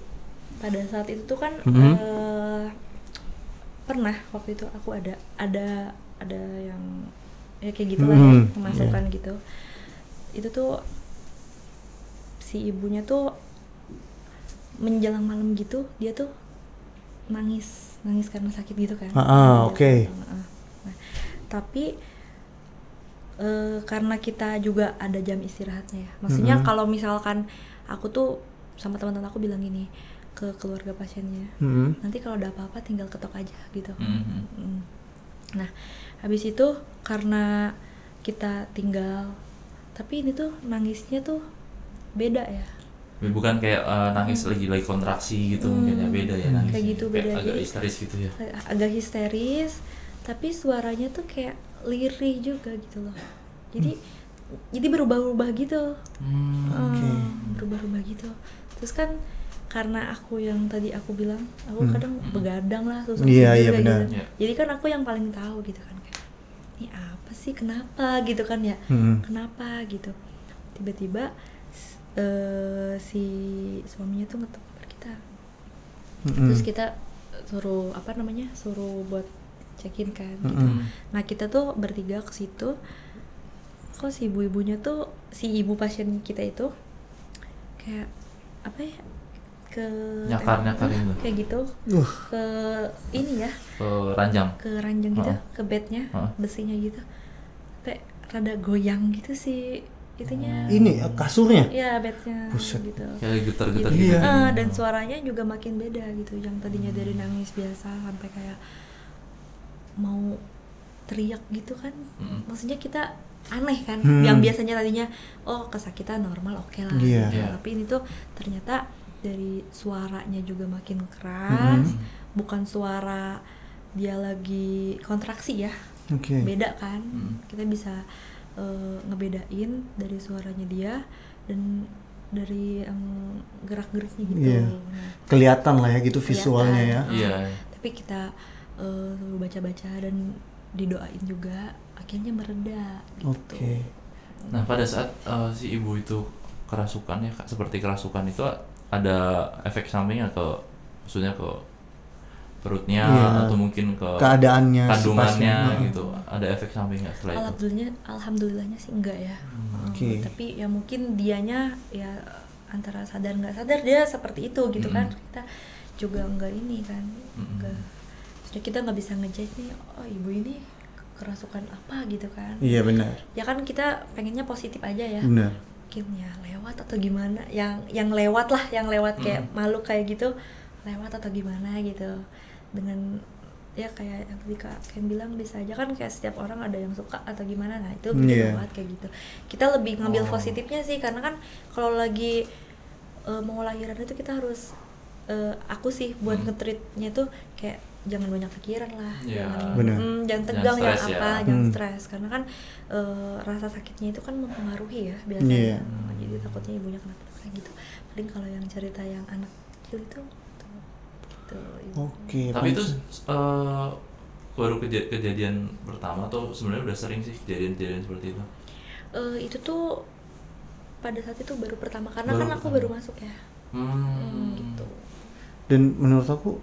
Speaker 2: pada saat itu tuh kan pernah waktu itu aku ada yang ya kayak gitulah ya, kemasukan gitu. Itu tuh si ibunya tuh menjelang malam gitu dia tuh nangis karena sakit gitu kan.
Speaker 3: Oke.
Speaker 2: Nah, tapi karena kita juga ada jam istirahatnya ya. Maksudnya kalau misalkan aku tuh sama teman-teman aku bilang gini ke keluarga pasiennya, nanti kalau ada apa-apa tinggal ketok aja gitu. Nah, habis itu karena kita tinggal, tapi ini tuh nangisnya tuh beda ya.
Speaker 5: Bukan kayak nangis lagi kontraksi gitu, mungkin ya, beda ya nangis.
Speaker 2: Kayak gitu beda.
Speaker 5: Kayak agak histeris gitu ya.
Speaker 2: Agak histeris, tapi suaranya tuh kayak lirih juga gitu loh. Jadi berubah-ubah gitu. Berubah-ubah gitu. Terus kan karena aku yang tadi aku bilang, aku kadang begadang lah, susah tidur kayak
Speaker 3: benar.
Speaker 2: gitu. Jadi kan aku yang paling tahu gitu kan, kayak ini apa sih, kenapa gitu kan ya, kenapa gitu. Tiba-tiba si suaminya tuh ngetok kamar kita, terus kita suruh suruh buat check-in kan gitu. Nah kita tuh bertiga ke situ, kok si ibu-ibunya tuh, si ibu pasien kita itu kayak apa ya, ke
Speaker 5: nyakar itu
Speaker 2: kayak gitu, ke ini ya, ke ranjang gitu, ke bednya, besinya gitu, kayak rada goyang gitu sih itunya.
Speaker 3: Ini kasurnya?
Speaker 2: Iya, bednya.
Speaker 3: Buset.
Speaker 2: Gitu.
Speaker 5: Kayak getar-getar
Speaker 2: gitu.
Speaker 5: gitu.
Speaker 2: Dan suaranya juga makin beda gitu. Yang tadinya dari nangis biasa sampai kayak mau teriak gitu kan. Maksudnya kita aneh kan. Yang biasanya tadinya kesakitan normal, oke lah. Gitu. Tapi ini tuh ternyata dari suaranya juga makin keras. Bukan suara dia lagi kontraksi ya. Beda kan. Kita bisa ngebedain dari suaranya dia dan dari yang gerak-geriknya gitu. Nah,
Speaker 3: kelihatan lah ya gitu visualnya ya.
Speaker 2: Tapi kita suruh baca-baca dan didoain juga, akhirnya mereda gitu.
Speaker 5: Nah pada saat si ibu itu kerasukan ya, seperti kerasukan itu ada efek samping atau maksudnya ke perutnya atau mungkin ke
Speaker 3: keadaannya,
Speaker 5: kandungannya gitu, ada efek samping nggak setelah itu?
Speaker 2: Alhamdulillahnya sih enggak ya. Tapi ya mungkin dianya ya antara sadar nggak sadar dia seperti itu gitu kan. Kita juga enggak ini kan, enggak. Jadi kita nggak bisa ngejudge nih, ibu ini kerasukan apa gitu kan.
Speaker 3: Iya benar.
Speaker 2: Ya kan kita pengennya positif aja ya.
Speaker 3: Benar.
Speaker 2: Mungkin ya lewat atau gimana, yang lewat lah, yang lewat kayak makhluk kayak gitu lewat atau gimana gitu. Dengan ya kayak yang tadi Kak Ken bilang, bisa aja kan kayak setiap orang ada yang suka atau gimana, nah itu lewat kayak gitu. Kita lebih ngambil positifnya sih, karena kan kalau lagi mau lahiran itu kita harus aku sih buat nge-treatnya tuh kayak jangan banyak pikiran lah, jangan tegang ya apa, jangan stres, karena kan rasa sakitnya itu kan mempengaruhi ya biasanya. Jadi takutnya ibunya kenapa kayak gitu. Paling kalau yang cerita yang anak kecil itu
Speaker 5: tapi itu baru kejadian pertama atau sebenarnya udah sering sih kejadian-kejadian seperti itu?
Speaker 2: Itu tuh pada saat itu baru pertama, karena kan aku baru masuk ya. Gitu.
Speaker 3: Dan menurut aku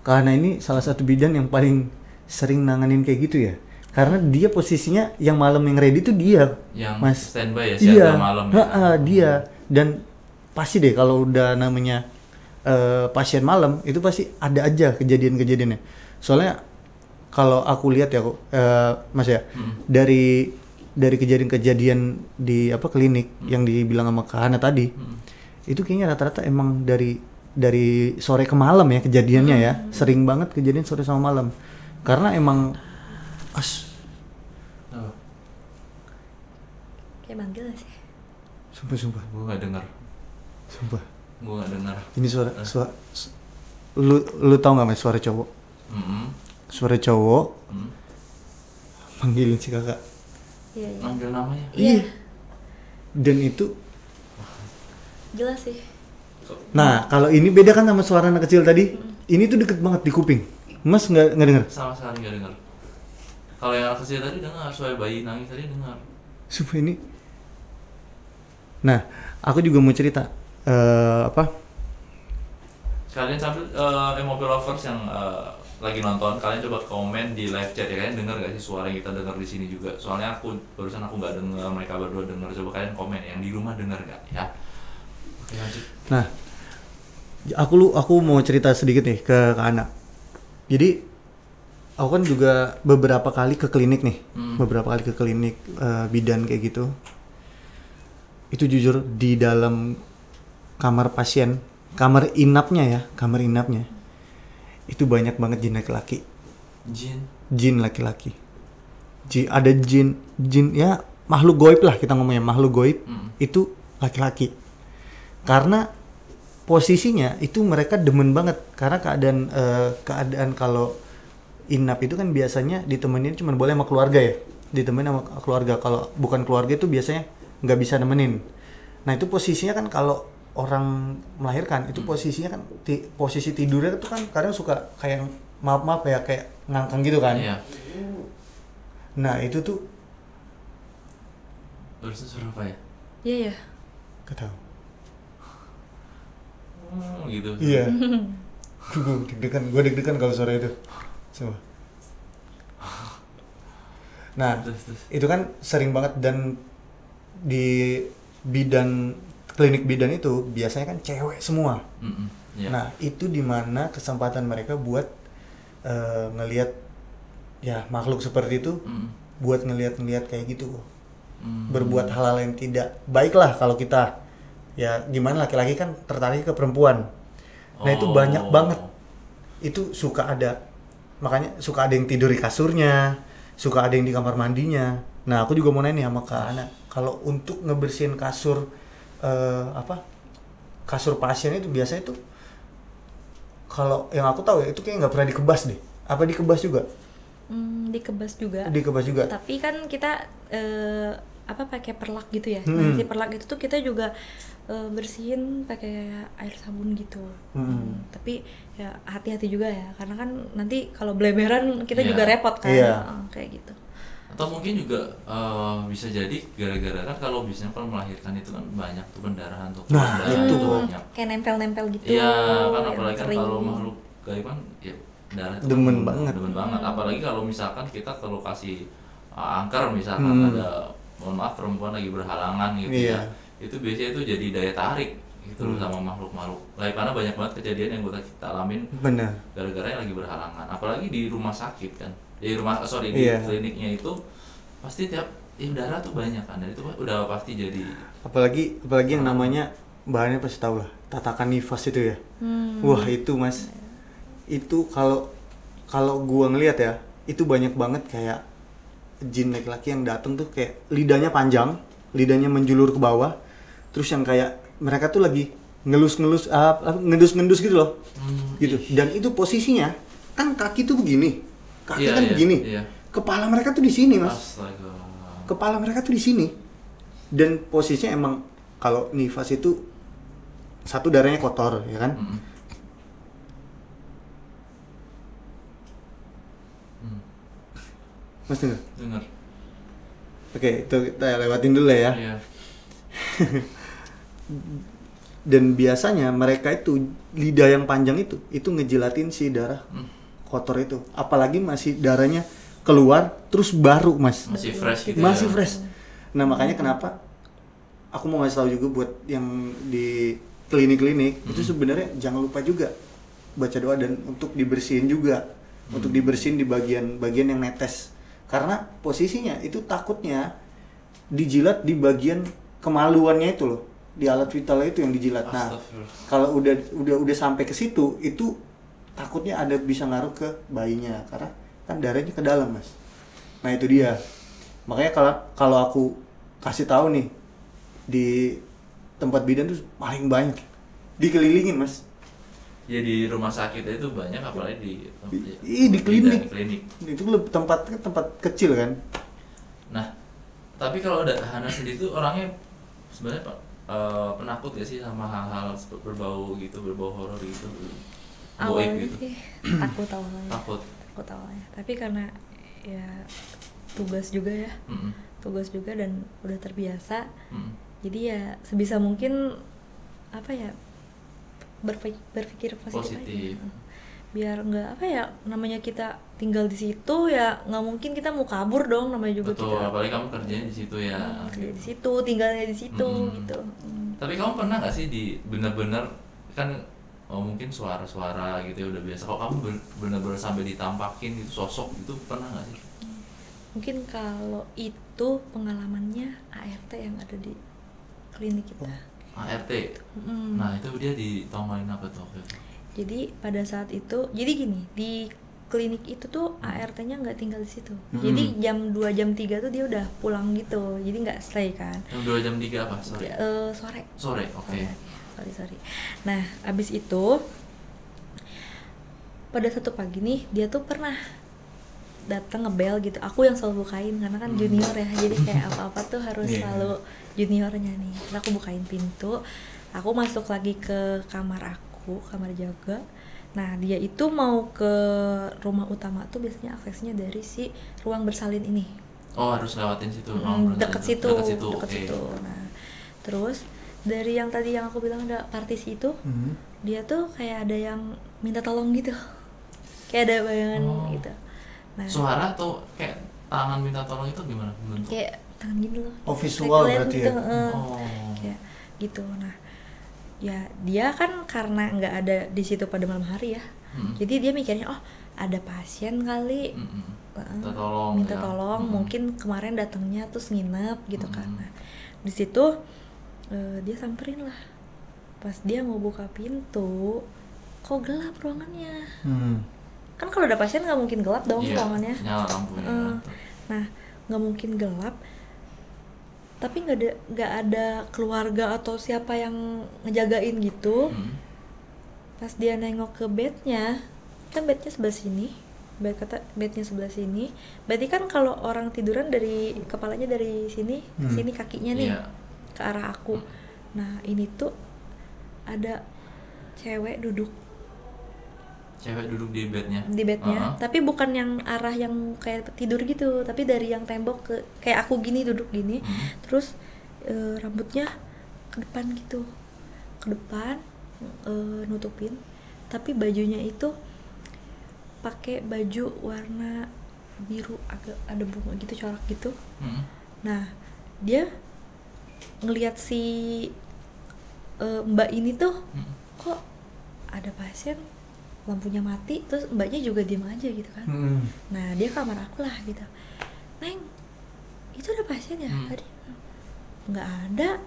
Speaker 3: karena ini salah satu bidan yang paling sering nanganin kayak gitu ya, karena dia posisinya yang malam yang ready itu dia,
Speaker 5: yang
Speaker 3: Mas.
Speaker 5: Standby ya, siaga malam ya.
Speaker 3: Dia, dan pasti deh kalau udah namanya pasien malam itu pasti ada aja kejadian-kejadiannya. Soalnya kalau aku lihat ya Mas ya, dari kejadian-kejadian di klinik yang dibilang sama Kak Hana tadi, itu kayaknya rata-rata emang dari sore ke malam ya kejadiannya ya. Sering banget kejadian sore sama malam. Karena emang
Speaker 2: kayak manggil gak sih?
Speaker 3: Sumpah.
Speaker 5: Gue gak dengar.
Speaker 3: Sumpah.
Speaker 5: Gue gak dengar.
Speaker 3: Ini suara lu tau gak Mas, suara cowok? Suara cowok manggilin si kakak.
Speaker 2: Iya.
Speaker 5: Manggil namanya?
Speaker 3: Iya. Dan itu
Speaker 2: jelas sih.
Speaker 3: Nah, kalau ini beda kan sama suara anak kecil tadi. Ini tuh deket banget di kuping. Mas nggak dengar?
Speaker 5: Sama sekali nggak dengar. Kalau yang kecil tadi dengar, suara bayi nangis tadi dengar.
Speaker 3: Sumpah ini. Nah, aku juga mau cerita
Speaker 5: Kalian sambil Mobil Lovers yang lagi nonton, kalian coba komen di live chat ya, kalian dengar gak sih suara yang kita dengar di sini juga? Soalnya barusan aku nggak dengar, mereka berdua dengar. Coba kalian komen yang di rumah dengar gak ya? Oke, lanjut.
Speaker 3: Nah, aku mau cerita sedikit nih ke Ana. Jadi aku kan juga beberapa kali ke klinik nih, bidan kayak gitu. Itu jujur di dalam kamar pasien, kamar inapnya itu banyak banget jin laki-laki. Jin laki-laki. Ada jin ya makhluk goib lah kita ngomongnya, makhluk goib itu laki-laki. Karena posisinya itu mereka demen banget karena keadaan kalau inap itu kan biasanya ditemenin cuma boleh sama keluarga ya. Ditemenin sama keluarga. Kalau bukan keluarga itu biasanya nggak bisa nemenin. Nah itu posisinya kan kalau orang melahirkan itu posisinya kan posisi tidurnya itu kan kadang suka kayak maaf ya kayak ngangkang gitu kan.
Speaker 5: Iya.
Speaker 3: Nah itu tuh
Speaker 5: barusan suara apa ya?
Speaker 2: Iya.
Speaker 3: Gak tahu.
Speaker 5: Gitu.
Speaker 3: Iya. Gue deg-degan kalau suara itu. Coba. Nah itu kan sering banget dan di klinik bidan itu biasanya kan cewek semua.
Speaker 5: Yeah.
Speaker 3: Nah itu dimana kesempatan mereka buat ngelihat ya makhluk seperti itu, buat ngelihat kayak gitu, berbuat hal-hal yang tidak baik lah kalau kita ya gimana laki-laki kan tertarik ke perempuan. Nah itu banyak banget, itu suka ada, makanya suka ada yang tidur di kasurnya, suka ada yang di kamar mandinya. Nah aku juga mau nanya sama Kak Ana, kalau untuk ngebersihin kasur kasur pasien itu biasanya itu kalau yang aku tahu ya itu kayak nggak pernah dikebas deh. Apa dikebas juga?
Speaker 2: Dikebas juga.
Speaker 3: Dikebas juga.
Speaker 2: Tapi kan kita pakai perlak gitu ya. Nah, si perlak itu tuh kita juga bersihin pakai air sabun gitu. Tapi ya hati-hati juga ya, karena kan nanti kalau bleberan kita juga repot kan. Kayak gitu.
Speaker 5: Atau mungkin juga bisa jadi gara-gara kan kalau biasanya kalau melahirkan itu kan banyak tuh pendarahan tuh.
Speaker 3: Nah, itu
Speaker 5: banyak.
Speaker 2: Kayak nempel-nempel gitu.
Speaker 5: Iya, kan apalagi kan kalau makhluk gaib kan ya darah itu
Speaker 3: demen
Speaker 5: kan banget. Apalagi kalau misalkan kita ke lokasi angker misalkan ada mohon maaf perempuan lagi berhalangan gitu ya. Itu biasanya itu jadi daya tarik gitu loh sama makhluk-makhluk. Karena banyak banget kejadian yang kita alamin.
Speaker 3: Benar.
Speaker 5: Gara-gara lagi berhalangan. Apalagi di rumah sakit kan. Di kliniknya itu pasti tiap darah tuh banyak kan, dan itu udah pasti jadi
Speaker 3: apalagi yang namanya bahannya pasti tahu lah, tatakan nifas itu ya. Wah itu mas, itu kalau gua ngelihat ya itu banyak banget kayak jin laki-laki yang datang tuh kayak lidahnya panjang, lidahnya menjulur ke bawah, terus yang kayak mereka tuh lagi ngendus gitu loh, gitu. Dan itu posisinya kan kaki tuh begini. Kaki kan begini, kepala mereka tuh di sini mas.
Speaker 5: Astaga.
Speaker 3: Kepala mereka tuh di sini, dan posisinya emang kalau nifas itu satu darahnya kotor ya kan. Mas dengar? Oke, itu kita lewatin dulu ya.
Speaker 5: Iya.
Speaker 3: Dan biasanya mereka itu lidah yang panjang itu ngejilatin si darah kotor itu, apalagi masih darahnya keluar terus baru mas,
Speaker 5: masih fresh gitu.
Speaker 3: Masih fresh. Nah makanya kenapa aku mau ngasih tahu juga buat yang di klinik-klinik itu sebenarnya jangan lupa juga baca doa dan untuk dibersihin juga, untuk dibersihin di bagian yang netes, karena posisinya itu takutnya dijilat di bagian kemaluannya itu loh, di alat vital itu yang dijilat. Nah kalau udah sampai ke situ itu takutnya ada bisa ngaruh ke bayinya karena kan darahnya ke dalam mas. Nah itu dia, makanya kalau aku kasih tahu nih di tempat bidan tuh paling banyak dikelilingin mas.
Speaker 5: Ya di rumah sakit itu banyak, apalagi
Speaker 3: di klinik. Itu tempat kecil kan.
Speaker 5: Nah tapi kalau ada Hana sendiri tuh orangnya sebenarnya penakut gak sih sama hal-hal berbau horor gitu?
Speaker 2: Awalnya sih takut awalnya.
Speaker 5: Takut
Speaker 2: Tapi karena ya tugas juga ya, tugas juga dan udah terbiasa. Jadi ya sebisa mungkin apa ya, berpikir positif. Aja. Biar nggak apa ya, namanya kita tinggal di situ ya nggak mungkin kita mau kabur dong, namanya juga
Speaker 5: betul,
Speaker 2: kita.
Speaker 5: apalagi kamu kerjanya di situ ya.
Speaker 2: Kerja di situ, tinggalnya di situ gitu.
Speaker 5: Tapi kamu pernah nggak sih di bener-bener kan mungkin suara-suara gitu ya udah biasa. Kok kamu bener-bener sampai ditampakin gitu sosok gitu, pernah nggak sih?
Speaker 2: Mungkin kalau itu pengalamannya ART yang ada di klinik kita.
Speaker 5: ART. Nah itu dia ditongolin apa tuh?
Speaker 2: Jadi pada saat itu, jadi gini, di klinik itu tuh ART-nya nggak tinggal di situ. Jadi jam 2 jam 3 tuh dia udah pulang gitu. Jadi nggak stay kan.
Speaker 5: Jam 2 jam 3 apa? Sore.
Speaker 2: Sore.
Speaker 5: Sore, oke. Okay.
Speaker 2: Sorry. Nah, abis itu pada satu pagi nih dia tuh pernah datang ngebel gitu. Aku yang selalu bukain karena kan junior ya. Jadi kayak apa-apa tuh harus selalu juniornya nih. Terus aku bukain pintu. Aku masuk lagi ke kamar jaga. Nah dia itu mau ke rumah utama tuh biasanya aksesnya dari si ruang bersalin ini.
Speaker 5: Oh harus lewatin situ.
Speaker 2: Deket situ.
Speaker 5: Okay.
Speaker 2: Nah terus dari yang tadi yang aku bilang ada partisi itu, dia tuh kayak ada yang minta tolong gitu, kayak ada bayangan gitu. Nah,
Speaker 5: suara atau kayak tangan minta tolong itu gimana bentuk?
Speaker 2: Kayak tangan gini loh.
Speaker 3: Oh visual berarti
Speaker 2: gitu,
Speaker 3: ya?
Speaker 2: Kayak gitu. Nah ya dia kan karena nggak ada di situ pada malam hari ya, jadi dia mikirnya oh ada pasien kali, minta tolong, mungkin kemarin datangnya terus nginep gitu kan. Nah di situ dia samperin lah, pas dia mau buka pintu kok gelap ruangannya. Kan kalau ada pasien nggak mungkin gelap dong ruangannya,
Speaker 5: nyala lampunya.
Speaker 2: Nah nggak mungkin gelap, tapi nggak ada keluarga atau siapa yang ngejagain gitu. Pas dia nengok ke bednya, kan bednya sebelah sini, bednya sebelah sini. Berarti kan kalau orang tiduran dari kepalanya dari sini, sini kakinya nih ke arah aku. Nah ini tuh ada cewek duduk
Speaker 5: di bednya.
Speaker 2: Tapi bukan yang arah yang kayak tidur gitu, tapi dari yang tembok ke kayak aku gini duduk gini. Terus rambutnya ke depan gitu, nutupin, tapi bajunya itu pakai baju warna biru, agak ada bunga gitu, corak gitu. Nah dia ngelihat si mbak ini tuh kok ada pasien lampunya mati, terus mbaknya juga diem aja gitu kan. Nah dia kamar aku lah gitu, Neng itu ada pasien ya? Tadi nggak ada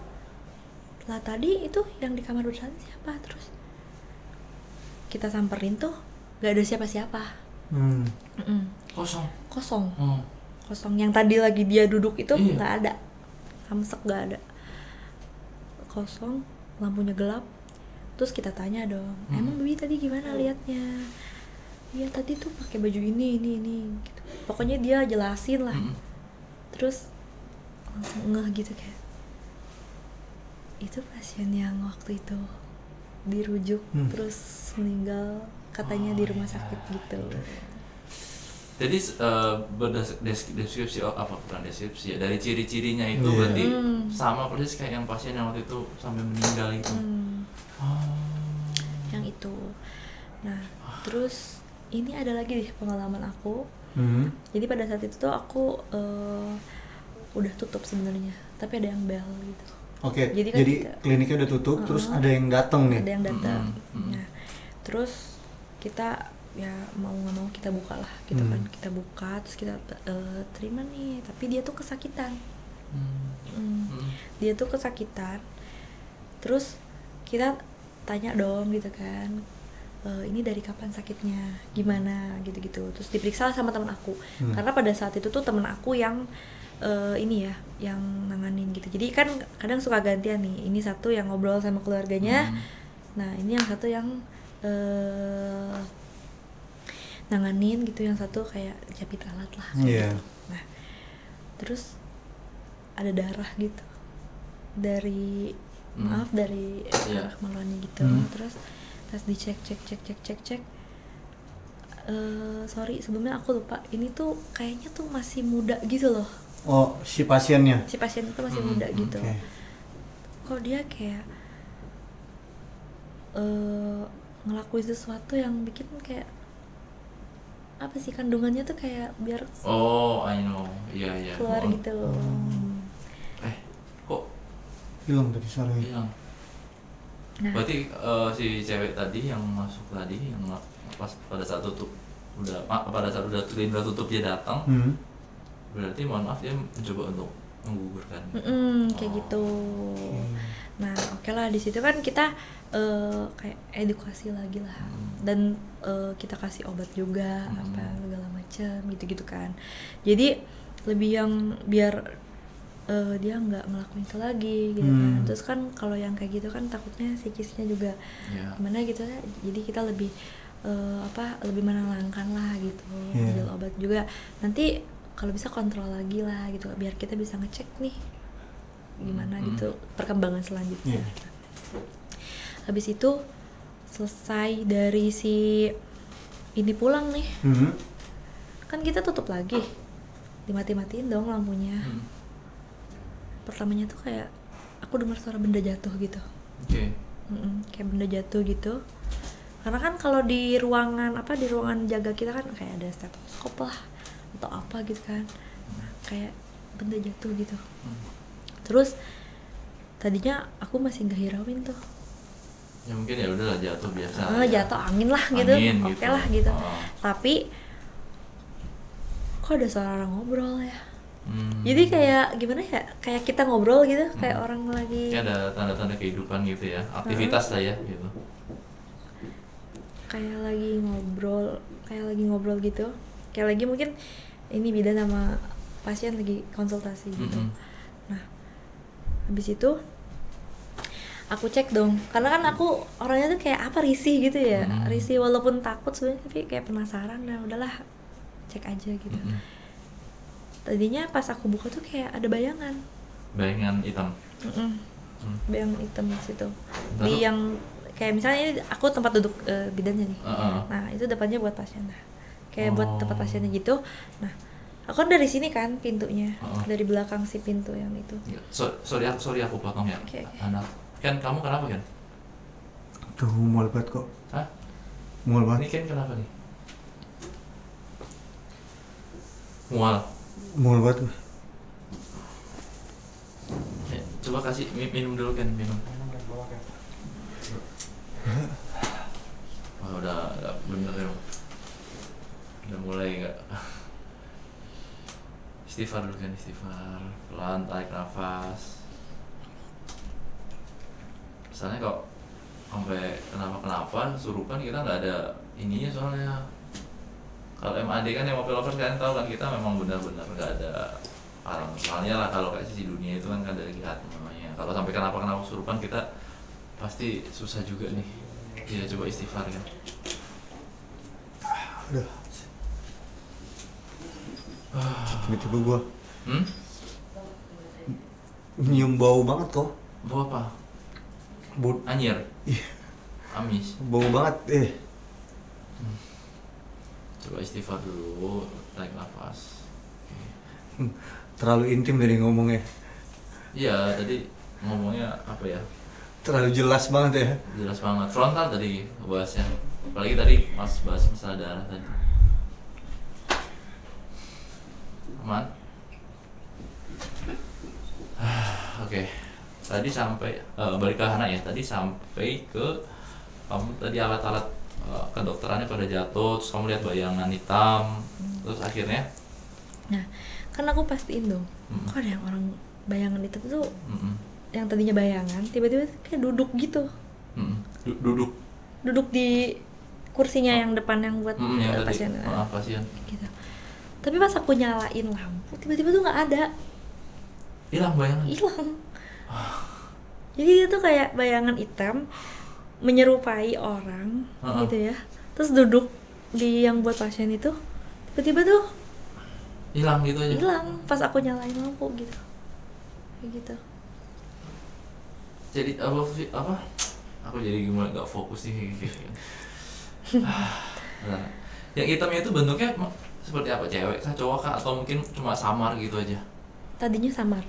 Speaker 2: lah, tadi itu yang di kamar bersalin siapa? Terus kita samperin tuh nggak ada siapa-siapa. Kosong. Yang tadi lagi dia duduk itu nggak ada, samsek nggak ada, kosong, lampunya gelap. Terus kita tanya dong, emang Bibi tadi gimana liatnya? Iya tadi tuh pakai baju ini gitu. Pokoknya dia jelasin lah. Terus langsung ngeh gitu kayak, itu pasien yang waktu itu dirujuk terus meninggal katanya di rumah sakit gitu.
Speaker 5: Jadi deskripsi deskripsi ya, dari ciri-cirinya itu berarti sama persis kayak yang pasien yang waktu itu sampai meninggal itu.
Speaker 2: Yang itu. Nah terus ini ada lagi deh pengalaman aku. Jadi pada saat itu tuh aku udah tutup sebenarnya, tapi ada yang bel gitu.
Speaker 3: Jadi kliniknya udah tutup, terus ada yang datang nih.
Speaker 2: Ada yang datang. Nah terus kita ya mau nggak mau kita buka lah gitu kan, kita buka terus kita terima nih, tapi dia tuh kesakitan. Dia tuh kesakitan, terus kita tanya dong gitu kan, ini dari kapan sakitnya, gimana gitu-gitu. Terus diperiksa sama teman aku, karena pada saat itu tuh teman aku yang ini ya, yang nanganin gitu. Jadi kan kadang suka gantian nih, ini satu yang ngobrol sama keluarganya, nah ini yang satu yang nanganin gitu, yang satu kayak jepit alat lah gitu. Nah terus ada darah gitu dari dari arah kemaluannya gitu. Terus pas dicek sorry sebelumnya aku lupa, ini tuh kayaknya tuh masih muda gitu loh.
Speaker 3: Oh, si pasiennya?
Speaker 2: Si pasien itu masih muda gitu.
Speaker 3: Okay.
Speaker 2: Kok dia kayak ngelakuin sesuatu yang bikin kayak apa sih, kandungannya tuh kayak biar
Speaker 5: I know, iya
Speaker 2: keluar gitu loh.
Speaker 5: Kok
Speaker 3: hilang tadi suaranya?
Speaker 5: hilang?
Speaker 2: Nah,
Speaker 5: Berarti si cewek tadi yang masuk tadi, yang pas pada saat tutup pada saat udah tutup dia datang, berarti mohon maaf dia mencoba untuk menggugurkan.
Speaker 2: Kayak gitu. Nah, oke lah, di situ kan kita kayak edukasi lagi lah, dan kita kasih obat juga, apa segala macam gitu kan. Jadi lebih yang biar dia nggak ngelakuin itu lagi gitu kan. Terus kan kalau yang kayak gitu kan takutnya psikisnya juga gimana gitu ya. Jadi kita lebih lebih menenangkan lah gitu, ambil obat juga. Nanti kalau bisa kontrol lagi lah gitu, biar kita bisa ngecek nih gimana gitu perkembangan selanjutnya. Habis itu selesai dari si ini pulang nih, kan kita tutup lagi, dimati-matiin dong lampunya. Pertamanya tuh kayak aku dengar suara benda jatuh gitu. Kayak benda jatuh gitu. Karena kan kalau di ruangan di ruangan jaga kita kan kayak ada stetoskop lah atau apa gitu kan. Nah, kayak benda jatuh gitu. Terus tadinya aku masih nggak hirauin tuh.
Speaker 5: Ya mungkin ya udahlah, jatuh biasa.
Speaker 2: Jatuh angin lah gitu. Oke lah gitu. Tapi kok ada suara orang ngobrol ya. Jadi kayak gimana ya, kayak kita ngobrol gitu, kayak orang lagi
Speaker 5: kayak ada tanda-tanda kehidupan gitu ya, aktivitas lah ya gitu.
Speaker 2: Kayak lagi ngobrol gitu, kayak lagi mungkin ini bidan sama pasien lagi konsultasi gitu. Nah, habis itu aku cek dong, karena kan aku orangnya tuh kayak risih gitu ya, risih walaupun takut sebenarnya, tapi kayak penasaran. Nah udahlah, cek aja gitu. Tadinya pas aku buka tuh kayak ada bayangan
Speaker 5: hitam.
Speaker 2: Bayangan hitam di situ. Di yang kayak misalnya ini aku tempat duduk bidannya nih. Nah, itu depannya buat pasien. Nah, kayak buat tempat pasiennya gitu. Nah, aku kan dari sini kan pintunya. Dari belakang si pintu yang itu.
Speaker 5: Sorry aku potong ya. Anak. Kan kamu kenapa kan?
Speaker 3: Tuh mual banget kok.
Speaker 5: Hah?
Speaker 3: Mual banget.
Speaker 5: Ini kan kenapa nih? Mual
Speaker 3: banget gue.
Speaker 5: Coba kasih minum dulu kan, minum. Udah gak bener ya. Udah mulai gak. Istighfar dulu kan, istighfar. Pelan, tarik nafas. Misalnya kok sampai kenapa surupan, kita nggak ada ininya soalnya. Kalau MAD kan, yang lovers kalian tahu kan, kita memang benar-benar nggak ada soalnya lah. Kalau kayak sisi dunia itu kan ada lihat namanya. Kalau sampai kenapa kesurupan, kita pasti susah juga nih. Ya coba istighfar kan.
Speaker 3: Udah. Tiba-tiba gua nyium bau banget kok.
Speaker 5: Bau apa?
Speaker 3: Bau
Speaker 5: anyir.
Speaker 3: Iya.
Speaker 5: Amis.
Speaker 3: Bau banget.
Speaker 5: Coba istighfar dulu, tarik nafas.
Speaker 3: Terlalu intim dari ngomongnya.
Speaker 5: Iya, tadi ngomongnya apa ya?
Speaker 3: Terlalu jelas banget ya.
Speaker 5: Jelas banget, frontal tadi bahasnya. Apalagi tadi mas bahas masalah darah tadi. Aman? Oke. Tadi sampai balik ke Hana ya. Tadi sampai ke kamu tadi alat-alat kedokterannya pada jatuh, terus kamu lihat bayangan hitam, terus akhirnya?
Speaker 2: Nah, kan aku pastiin dong, kok ada yang orang bayangan hitam tuh, yang tadinya bayangan, tiba-tiba kayak duduk gitu. Duduk di kursinya yang depan yang buat pasien.
Speaker 5: Pasien.
Speaker 2: Gitu. Tapi pas aku nyalain lampu, tiba-tiba tuh nggak ada.
Speaker 5: Hilang bayangan?
Speaker 2: Hilang. Jadi dia tuh kayak bayangan hitam menyerupai orang gitu ya, terus duduk di yang buat pasien itu, tiba-tiba tuh
Speaker 5: hilang gitu aja.
Speaker 2: Hilang pas aku nyalain lampu gitu, kayak gitu.
Speaker 5: Jadi apa? Aku jadi gimana nggak fokus nih. Yang hitamnya itu bentuknya seperti apa, cewek kah, cowok kah, atau mungkin cuma samar gitu aja?
Speaker 2: Tadinya samar.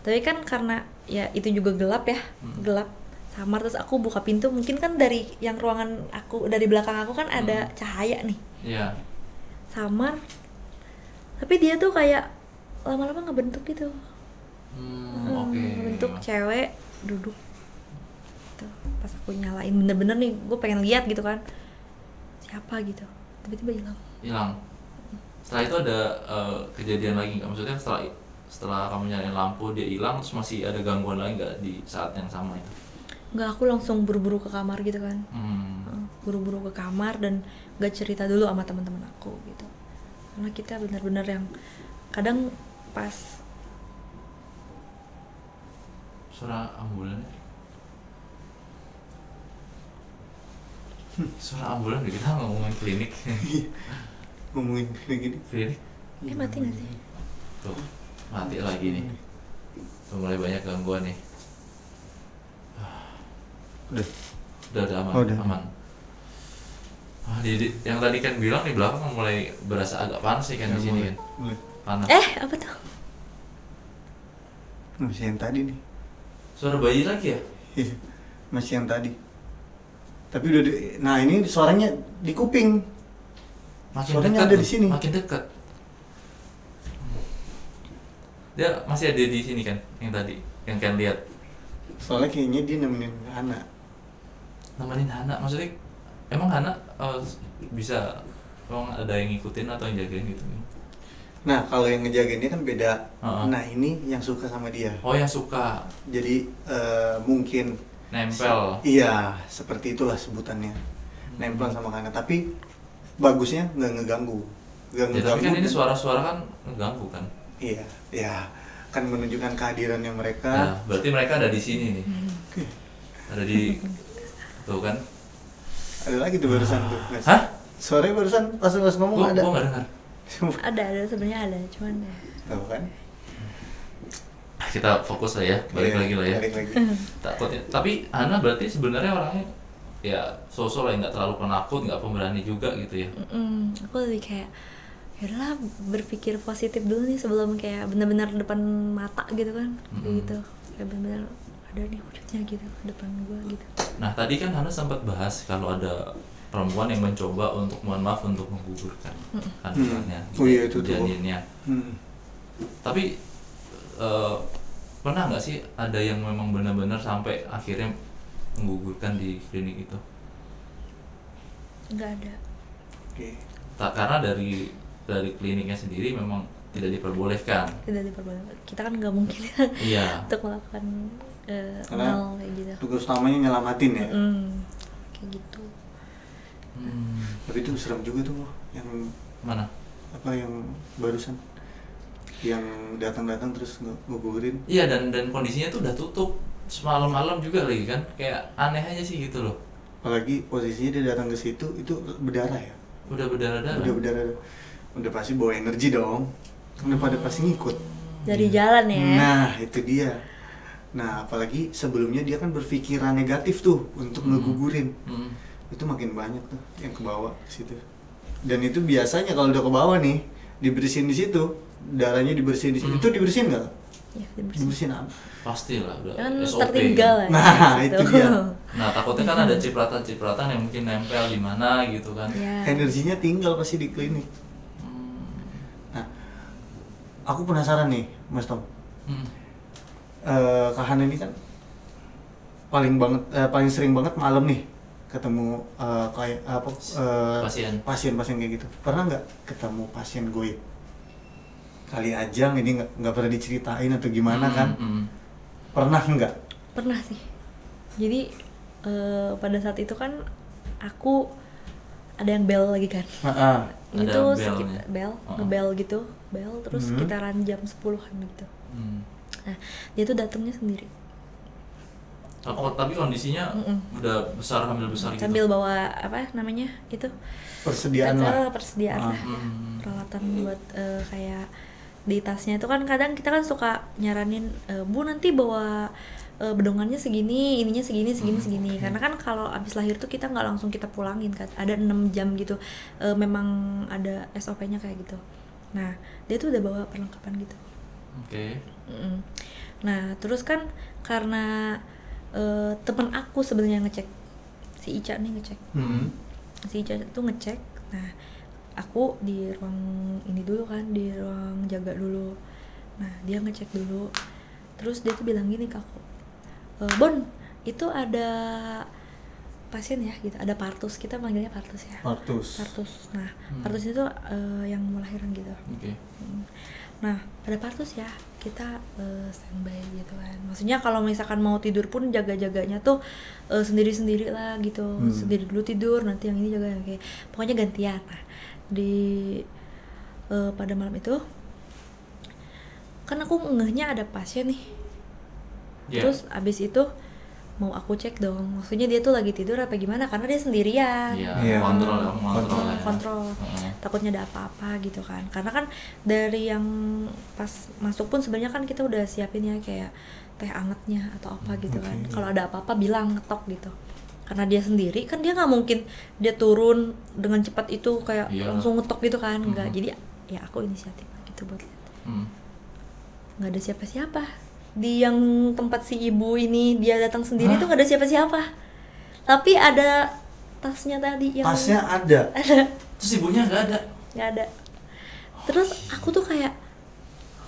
Speaker 2: Tapi kan karena ya itu juga gelap ya, gelap samar, terus aku buka pintu, mungkin kan dari yang ruangan aku, dari belakang aku kan ada cahaya nih.
Speaker 5: Iya.
Speaker 2: Samar. Tapi dia tuh kayak lama-lama ngebentuk gitu.
Speaker 5: Oke.
Speaker 2: Ngebentuk cewek duduk. Tuh, pas aku nyalain bener-bener nih, gue pengen lihat gitu kan. Siapa gitu. Tiba-tiba
Speaker 5: Hilang. Setelah itu ada kejadian lagi nggak? Maksudnya setelah kamu nyalain lampu dia hilang, terus masih ada gangguan lagi nggak di saat yang sama itu?
Speaker 2: Nggak, aku langsung buru-buru ke kamar gitu kan. Buru-buru ke kamar dan nggak cerita dulu sama teman-teman aku gitu. Karena kita benar-benar yang kadang pas
Speaker 5: suara ambulan. Suara ambulan kita ngomongin klinik.
Speaker 3: Ngomongin klinik.
Speaker 2: Mati nggak sih?
Speaker 5: Tuh, mati lagi nih. Tuh, mulai banyak gangguan nih. Udah aman. Yang tadi kan bilang di belakang mulai berasa agak panas sih kan di sini kan. Panas.
Speaker 2: Apa tuh?
Speaker 3: Masih yang tadi nih.
Speaker 5: Suara bayi lagi ya?
Speaker 3: Iya, masih yang tadi. Tapi udah nah ini suaranya di kuping. Suaranya ada di sini.
Speaker 5: Makin dekat. Dia masih ada di sini kan, yang tadi, yang kalian lihat.
Speaker 3: Soalnya kayaknya dia nemenin Hana.
Speaker 5: Nemenin Hana, maksudnya emang Hana bisa, emang ada yang ngikutin atau yang jagain gitu?
Speaker 3: Nah kalau yang ngejagain dia kan beda. Nah ini yang suka sama dia.
Speaker 5: Oh yang suka.
Speaker 3: Jadi mungkin
Speaker 5: nempel.
Speaker 3: Iya, seperti itulah sebutannya. Nempel sama Hana, tapi bagusnya nggak ngeganggu.
Speaker 5: Tapi kan ini suara-suara kan ngeganggu kan?
Speaker 3: Iya, ya kan menunjukkan kehadirannya mereka.
Speaker 5: Nah, berarti mereka ada di sini nih. Ada di tuh kan?
Speaker 3: Ada lagi tuh barusan tuh.
Speaker 5: Hah?
Speaker 3: Suaranya barusan pas ngomong ada.
Speaker 5: Gua nggak dengar.
Speaker 2: Ada sebenarnya ada, cuman ya.
Speaker 3: Tahu kan?
Speaker 5: Kita fokus lah ya, balik lagi lah ya.
Speaker 3: Balik lagi.
Speaker 5: Takutnya. Tapi Hana berarti sebenarnya orangnya ya sosok lah, nggak terlalu penakut, nggak pemberani juga gitu ya.
Speaker 2: Aku lebih kayak yaudahlah, berpikir positif dulu nih sebelum kayak benar-benar depan mata gitu kan. Gitu kayak benar-benar ada nih wujudnya gitu depan gua gitu.
Speaker 5: Nah tadi kan Hana sempat bahas kalau ada perempuan yang mencoba untuk mohon maaf untuk menggugurkan kandungannya,
Speaker 3: itu
Speaker 5: janinnya. Tapi pernah nggak sih ada yang memang benar-benar sampai akhirnya menggugurkan di klinik itu?
Speaker 2: Nggak ada.
Speaker 5: Karena dari kliniknya sendiri memang tidak diperbolehkan.
Speaker 2: Kita kan nggak mungkin
Speaker 5: iya.
Speaker 2: untuk melakukan
Speaker 3: hal
Speaker 2: kayak gitu.
Speaker 3: Tugas utamanya nyelamatin ya.
Speaker 2: Kayak gitu.
Speaker 3: Tapi itu serem juga tuh yang
Speaker 5: mana?
Speaker 3: Apa yang barusan? Yang datang terus ngegugurin.
Speaker 5: Iya, dan kondisinya tuh udah tutup semalam-malam juga lagi kan, kayak aneh aja sih gitu loh.
Speaker 3: Apalagi posisinya dia datang ke situ itu berdarah ya.
Speaker 5: Udah berdarah-darah.
Speaker 3: Udah pasti bawa energi dong. Udah pada pasti ngikut.
Speaker 2: Dari jalan ya.
Speaker 3: Nah itu dia. Nah apalagi sebelumnya dia kan berpikiran negatif tuh untuk ngegugurin. Itu makin banyak tuh yang ke bawah ke situ. Dan itu biasanya kalau udah ke bawah nih dibersihin di situ, darahnya dibersihin di situ. Itu dibersihin nggak?
Speaker 2: Ya,
Speaker 3: dibersihin apa?
Speaker 5: Pastilah udah
Speaker 2: kan
Speaker 5: SOP.
Speaker 2: Tertinggal
Speaker 5: Kan?
Speaker 3: Nah itu dia.
Speaker 5: Nah takutnya kan ada cipratan-cipratan yang mungkin nempel di mana gitu kan.
Speaker 2: Ya.
Speaker 3: Energinya tinggal pasti di klinik. Nah aku penasaran nih Mas Tom. Kak Hana ini kan paling sering banget malam nih ketemu kayak apa pasien kayak gitu. Pernah nggak ketemu pasien goib? Kali aja ini nggak pernah diceritain atau gimana kan? Pernah nggak?
Speaker 2: Pernah sih. Jadi pada saat itu kan aku ada yang bel lagi kan. Ini tuh ngebel gitu, terus sekitaran jam 10-an gitu. Nah dia tuh datangnya sendiri.
Speaker 5: Tapi kondisinya udah hamil besar gitu.
Speaker 2: Sambil bawa apa namanya itu?
Speaker 3: Persediaan lah.
Speaker 2: Peralatan buat kayak di tasnya itu kan kadang kita kan suka nyaranin Bu nanti bawa bedongannya segini, ininya segini, segini. Karena kan kalau abis lahir tuh kita nggak langsung kita pulangin kan, ada 6 jam gitu, memang ada SOP-nya kayak gitu. Nah dia tuh udah bawa perlengkapan gitu.
Speaker 5: Oke.
Speaker 2: Nah terus kan karena teman aku sebenarnya ngecek, si Ica nih ngecek, si Ica tuh ngecek. Nah aku di ruang ini dulu kan, di ruang jaga dulu. Nah dia ngecek dulu, terus dia tuh bilang gini ke aku, Bon, itu ada pasien ya gitu, ada partus, kita manggilnya partus ya. Partus. Nah, partus itu yang mau lahiran gitu.
Speaker 5: Oke.
Speaker 2: Nah, ada partus ya, kita standby gitu kan. Maksudnya kalau misalkan mau tidur pun jaga-jaganya tuh sendiri-sendiri lah gitu. Sendiri dulu tidur, nanti yang ini jaga, kayak pokoknya gantian. Nah, di pada malam itu kan aku ngehnya ada pasien nih. Terus abis itu mau aku cek dong, maksudnya dia tuh lagi tidur apa gimana, karena dia sendirian. Kontrol. Takutnya ada apa-apa gitu kan, karena kan dari yang pas masuk pun sebenarnya kan kita udah siapin ya kayak teh angetnya atau apa gitu kan. Kalau ada apa-apa bilang, ngetok gitu. Karena dia sendiri kan, dia nggak mungkin dia turun dengan cepat itu kayak langsung ngetok gitu kan, nggak. Jadi ya aku inisiatif gitu buat lihat. Nggak ada siapa-siapa di yang tempat si ibu ini, dia datang sendiri tuh nggak ada siapa-siapa, tapi ada tasnya tadi yang
Speaker 3: ada.
Speaker 5: Terus ibunya nggak ada.
Speaker 2: Terus aku tuh kayak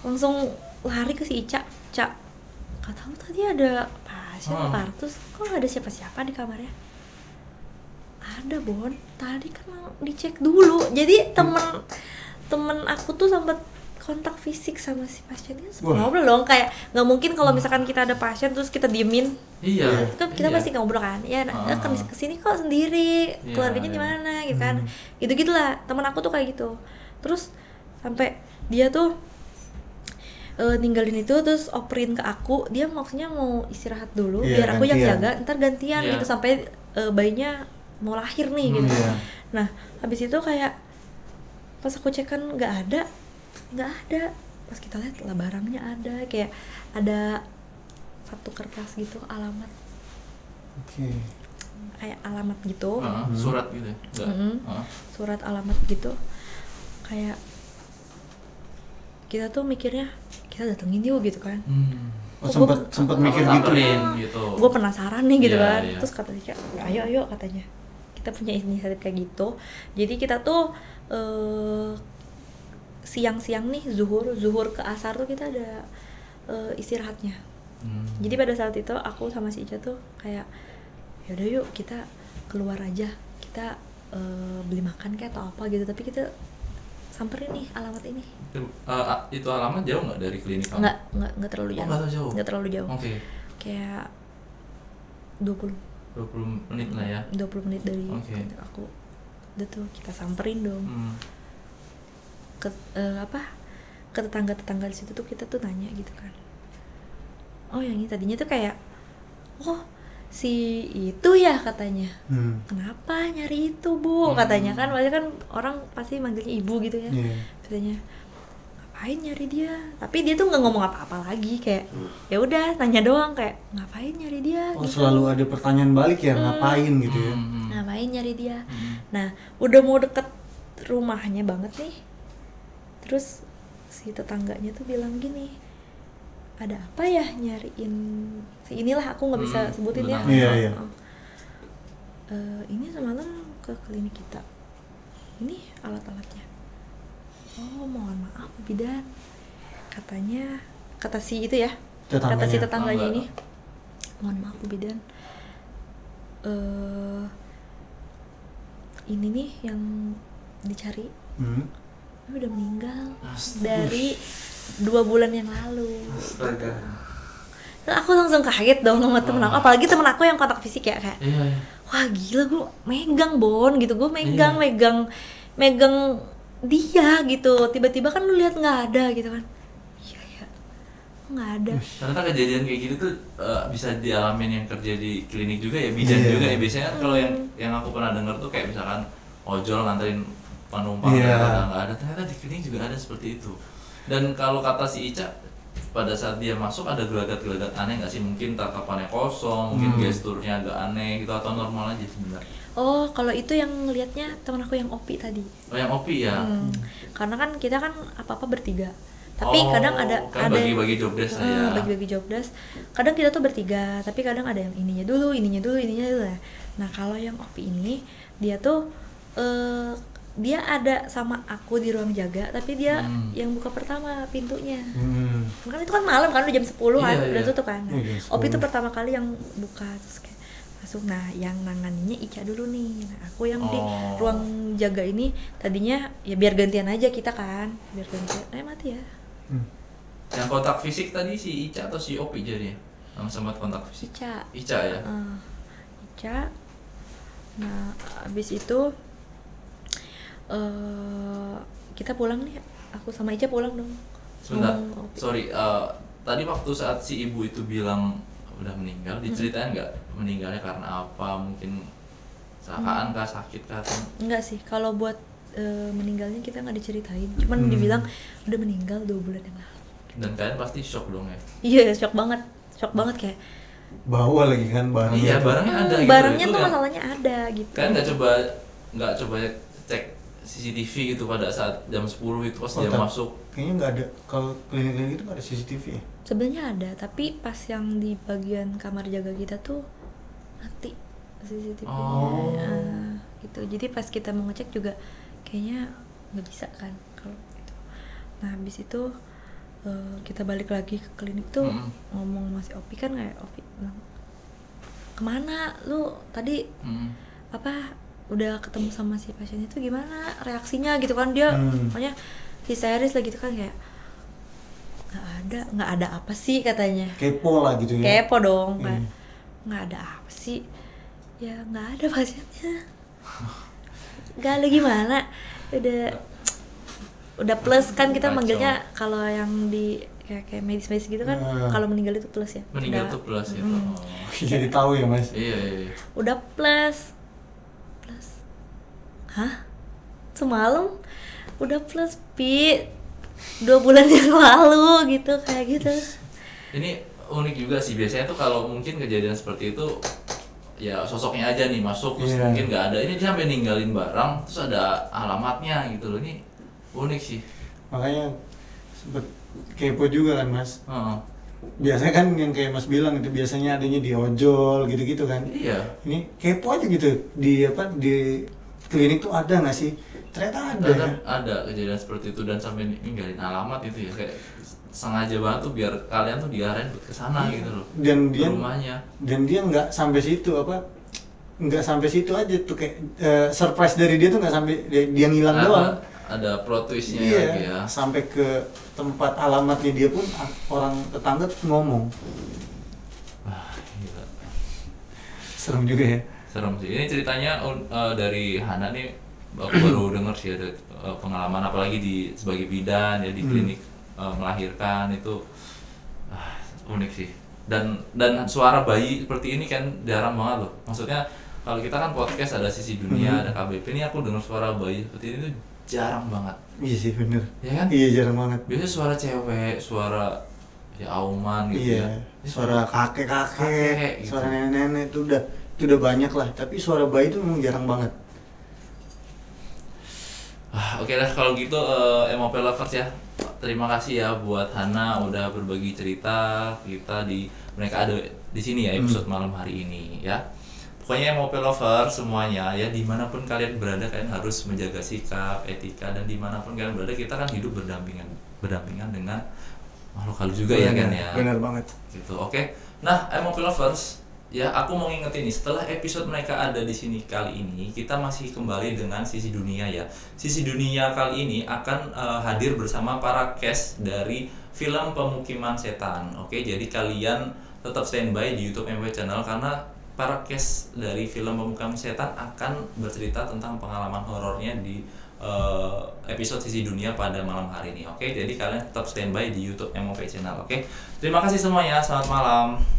Speaker 2: langsung lari ke si Ica, nggak tahu tadi ada pasien partus, kok nggak ada siapa-siapa di kamarnya. Ada Bon, tadi kan dicek dulu. Jadi temen aku tuh sempat kontak fisik sama si pasiennya, ngobrol dong, kayak nggak mungkin kalau misalkan kita ada pasien terus kita diemin.
Speaker 5: Iya.
Speaker 2: Kan kita pasti ngobrol kan, ya kan kesini kok sendiri, keluarganya di mana gitu kan, gitu-gitulah. Teman aku tuh kayak gitu. Terus sampai dia tuh ninggalin itu, terus operin ke aku, dia maksudnya mau istirahat dulu, biar aku yang jaga, ntar gantian gitu sampai bayinya mau lahir nih gitu. Nah habis itu kayak pas aku cek kan nggak ada. Pas kita lihat lah barangnya ada, kayak ada satu kertas gitu, alamat. Kayak alamat gitu.
Speaker 5: Surat gitu ya?
Speaker 2: Surat alamat gitu. Kayak kita tuh mikirnya kita datengin yuk gitu kan.
Speaker 3: Sempat mikir
Speaker 5: gitu.
Speaker 2: Gue penasaran nih gitu kan. Terus kata dia, ayo katanya. Kita punya inisiatif kayak gitu. Jadi kita tuh siang-siang nih zuhur ke asar tuh kita ada istirahatnya. Jadi pada saat itu aku sama si Ica tuh kayak yaudah yuk kita keluar aja, kita beli makan kayak atau apa gitu, tapi kita samperin nih alamat ini.
Speaker 5: Itu alamat jauh nggak dari klinik kamu?
Speaker 2: Nggak terlalu jauh. Nggak terlalu jauh. Kayak 20
Speaker 5: menit lah ya.
Speaker 2: 20 menit dari klinik aku. Udah tuh kita samperin dong. Ke tetangga-tetangga di situ tuh kita tuh nanya gitu kan, oh yang ini tadinya tuh kayak, oh si itu ya katanya, kenapa nyari itu Bu, katanya kan, maksudnya kan orang pasti manggilnya ibu gitu ya, katanya ngapain nyari dia, tapi dia tuh nggak ngomong apa-apa lagi, kayak ya udah nanya doang kayak ngapain nyari dia.
Speaker 3: Gitu. Selalu ada pertanyaan balik ya, ngapain gitu ya,
Speaker 2: ngapain nyari dia. Nah udah mau deket rumahnya banget nih. Terus si tetangganya tuh bilang gini, ada apa ya nyariin si inilah, aku nggak bisa sebutin ya.
Speaker 3: Iya.
Speaker 2: Ini semalam ke klinik kita, ini alat-alatnya. Oh mohon maaf bidan, katanya, kata si itu ya, kata si tetangganya ini, mohon maaf bidan, ini nih yang dicari udah meninggal. Dari 2 bulan yang lalu.
Speaker 5: Astaga.
Speaker 2: Nah, aku langsung kaget dong sama temen aku, apalagi temen aku yang kontak fisik ya, kayak wah gila, gue megang Bon gitu, gue megang dia gitu, tiba-tiba kan lu lihat nggak ada gitu kan, iya nggak ada.
Speaker 5: Ternyata kejadian kayak gitu tuh bisa dialamin yang kerja di klinik juga ya, bidan juga ya. Biasanya kalau yang aku pernah dengar tuh kayak misalkan ojol nganterin penumpang nggak ada, ternyata di klinik juga ada seperti itu. Dan kalau kata si Ica, pada saat dia masuk ada gelagat-gelagat aneh nggak sih? Mungkin tatapannya kosong, mungkin gesturnya agak aneh gitu, atau normal aja sebenarnya?
Speaker 2: Oh, kalau itu yang ngelihatnya teman aku yang Opi tadi.
Speaker 5: Oh, yang Opi ya?
Speaker 2: Karena kan kita kan apa-apa bertiga. Tapi kadang ada
Speaker 5: bagi-bagi job desk ya.
Speaker 2: Bagi-bagi job desk. Kadang kita tuh bertiga, tapi kadang ada yang ininya dulu. Nah, kalau yang Opi ini dia tuh dia ada sama aku di ruang jaga, tapi dia yang buka pertama pintunya. Kan itu kan malam kan udah jam 10-an, udah tutup kan. Nah, Opi itu pertama kali yang buka, terus kayak masuk. Nah, yang nanganinnya Ica dulu nih. Nah, aku yang di ruang jaga ini tadinya ya biar gantian aja kita kan. Biar gantian. Mati ya.
Speaker 5: Yang kontak fisik tadi si Ica atau si Opi jadi? Yang sempat kontak fisik? Ica ya?
Speaker 2: Ica. Nah, abis itu kita pulang nih, aku sama Ica pulang dong.
Speaker 5: Sebentar, sorry, tadi waktu saat si ibu itu bilang udah meninggal, diceritain nggak meninggalnya karena apa? Mungkin kecelakaan kah, sakit kah?
Speaker 2: Enggak sih, kalau buat meninggalnya kita nggak diceritain, cuman dibilang udah meninggal 2 bulan yang lalu.
Speaker 5: Dan kalian pasti shock dong ya?
Speaker 2: Iya, shock banget kayak
Speaker 3: bawa lagi kan barangnya.
Speaker 5: Iya, barangnya ada gitu.
Speaker 2: Barangnya tuh
Speaker 5: kan,
Speaker 2: masalahnya ada gitu.
Speaker 5: Kan nggak coba cek CCTV gitu pada saat jam 10 itu pas dia masuk.
Speaker 3: Kayaknya nggak ada, kalau klinik-klinik itu nggak ada CCTV ya?
Speaker 2: Sebenarnya ada, tapi pas yang di bagian kamar jaga kita tuh mati CCTV-nya. Gitu. Jadi pas kita mau ngecek juga kayaknya nggak bisa kan kalau itu. Nah, habis itu kita balik lagi ke klinik tuh ngomong sama si Opi kan, kayak Opi bilang, kemana lu tadi udah ketemu sama si pasien itu, gimana reaksinya gitu kan. Dia pokoknya histeris lah gitu kan, kayak nggak ada apa sih katanya.
Speaker 3: Kepo lah gitu ya.
Speaker 2: Kepo dong, kayak nggak ada apa sih ya, nggak ada pasiennya. Nggak ada gimana, udah plus kan kita manggilnya kalau yang di kayak medis gitu kan, kalau meninggal itu plus ya.
Speaker 5: Meninggal itu plus ya.
Speaker 3: Jadi tahu ya Mas.
Speaker 5: Iya.
Speaker 2: Udah plus. Hah? Semalam udah plus Pi 2 bulan yang lalu gitu, kayak gitu.
Speaker 5: Ini unik juga sih, biasanya tuh kalau mungkin kejadian seperti itu ya sosoknya aja nih masuk terus mungkin nggak ada. Ini dia sampai ninggalin barang terus ada alamatnya gitu loh. Ini unik sih.
Speaker 3: Makanya sempet kepo juga kan Mas. Biasanya kan yang kayak Mas bilang itu biasanya adanya di ojol gitu-gitu kan.
Speaker 5: Iya.
Speaker 3: Ini kepo aja gitu di klinik tuh ada nggak sih? Ternyata ada.
Speaker 5: Ada kejadian seperti itu dan sampai ninggalin alamat itu ya, kayak sengaja banget tuh biar kalian tuh diarahin buat kesana gitu loh.
Speaker 3: Dan dia
Speaker 5: rumahnya. Dan
Speaker 3: dia nggak sampai situ nggak sampai situ aja tuh, kayak surprise dari dia tuh nggak sampai dia ngilang doang.
Speaker 5: Ada plot twistnya lagi ya.
Speaker 3: Sampai ke tempat alamatnya dia pun orang tetangga tuh ngomong.
Speaker 5: Gila.
Speaker 3: Serem juga ya.
Speaker 5: Serem sih. Ini ceritanya dari Hana nih, aku baru denger sih ada pengalaman apalagi sebagai bidan ya di klinik melahirkan itu unik sih. Dan suara bayi seperti ini kan jarang banget loh. Maksudnya kalau kita kan podcast ada Sisi Dunia, ada KBP, ini aku dengar suara bayi seperti ini tuh jarang banget.
Speaker 3: Iya sih bener.
Speaker 5: Ya kan?
Speaker 3: Iya jarang banget.
Speaker 5: Biasanya suara cewek, suara ya auman gitu ya.
Speaker 3: Suara kakek,
Speaker 5: gitu.
Speaker 3: Suara nenek-nenek itu udah banyak lah, tapi suara bayi itu memang jarang banget.
Speaker 5: Oke dah kalau gitu MOP Lovers ya. Terima kasih ya buat Hana udah berbagi cerita kita mereka ada di sini ya episode malam hari ini ya. Pokoknya MOP Lovers semuanya ya, dimanapun kalian berada kalian harus menjaga sikap, etika, dan dimanapun kalian berada kita kan hidup berdampingan dengan makhluk halus juga ya kan ya.
Speaker 3: Benar banget.
Speaker 5: Gitu. Oke. Nah MOP Lovers ya, aku mau ngingetin nih, setelah episode mereka ada di sini kali ini, kita masih kembali dengan Sisi Dunia ya. Sisi Dunia kali ini akan hadir bersama para cast dari film Pemukiman Setan. Oke, jadi kalian tetap standby di YouTube MW Channel karena para cast dari film Pemukiman Setan akan bercerita tentang pengalaman horornya di episode Sisi Dunia pada malam hari ini. Oke, jadi kalian tetap standby di YouTube MOP Channel. Oke, terima kasih semuanya. Selamat malam.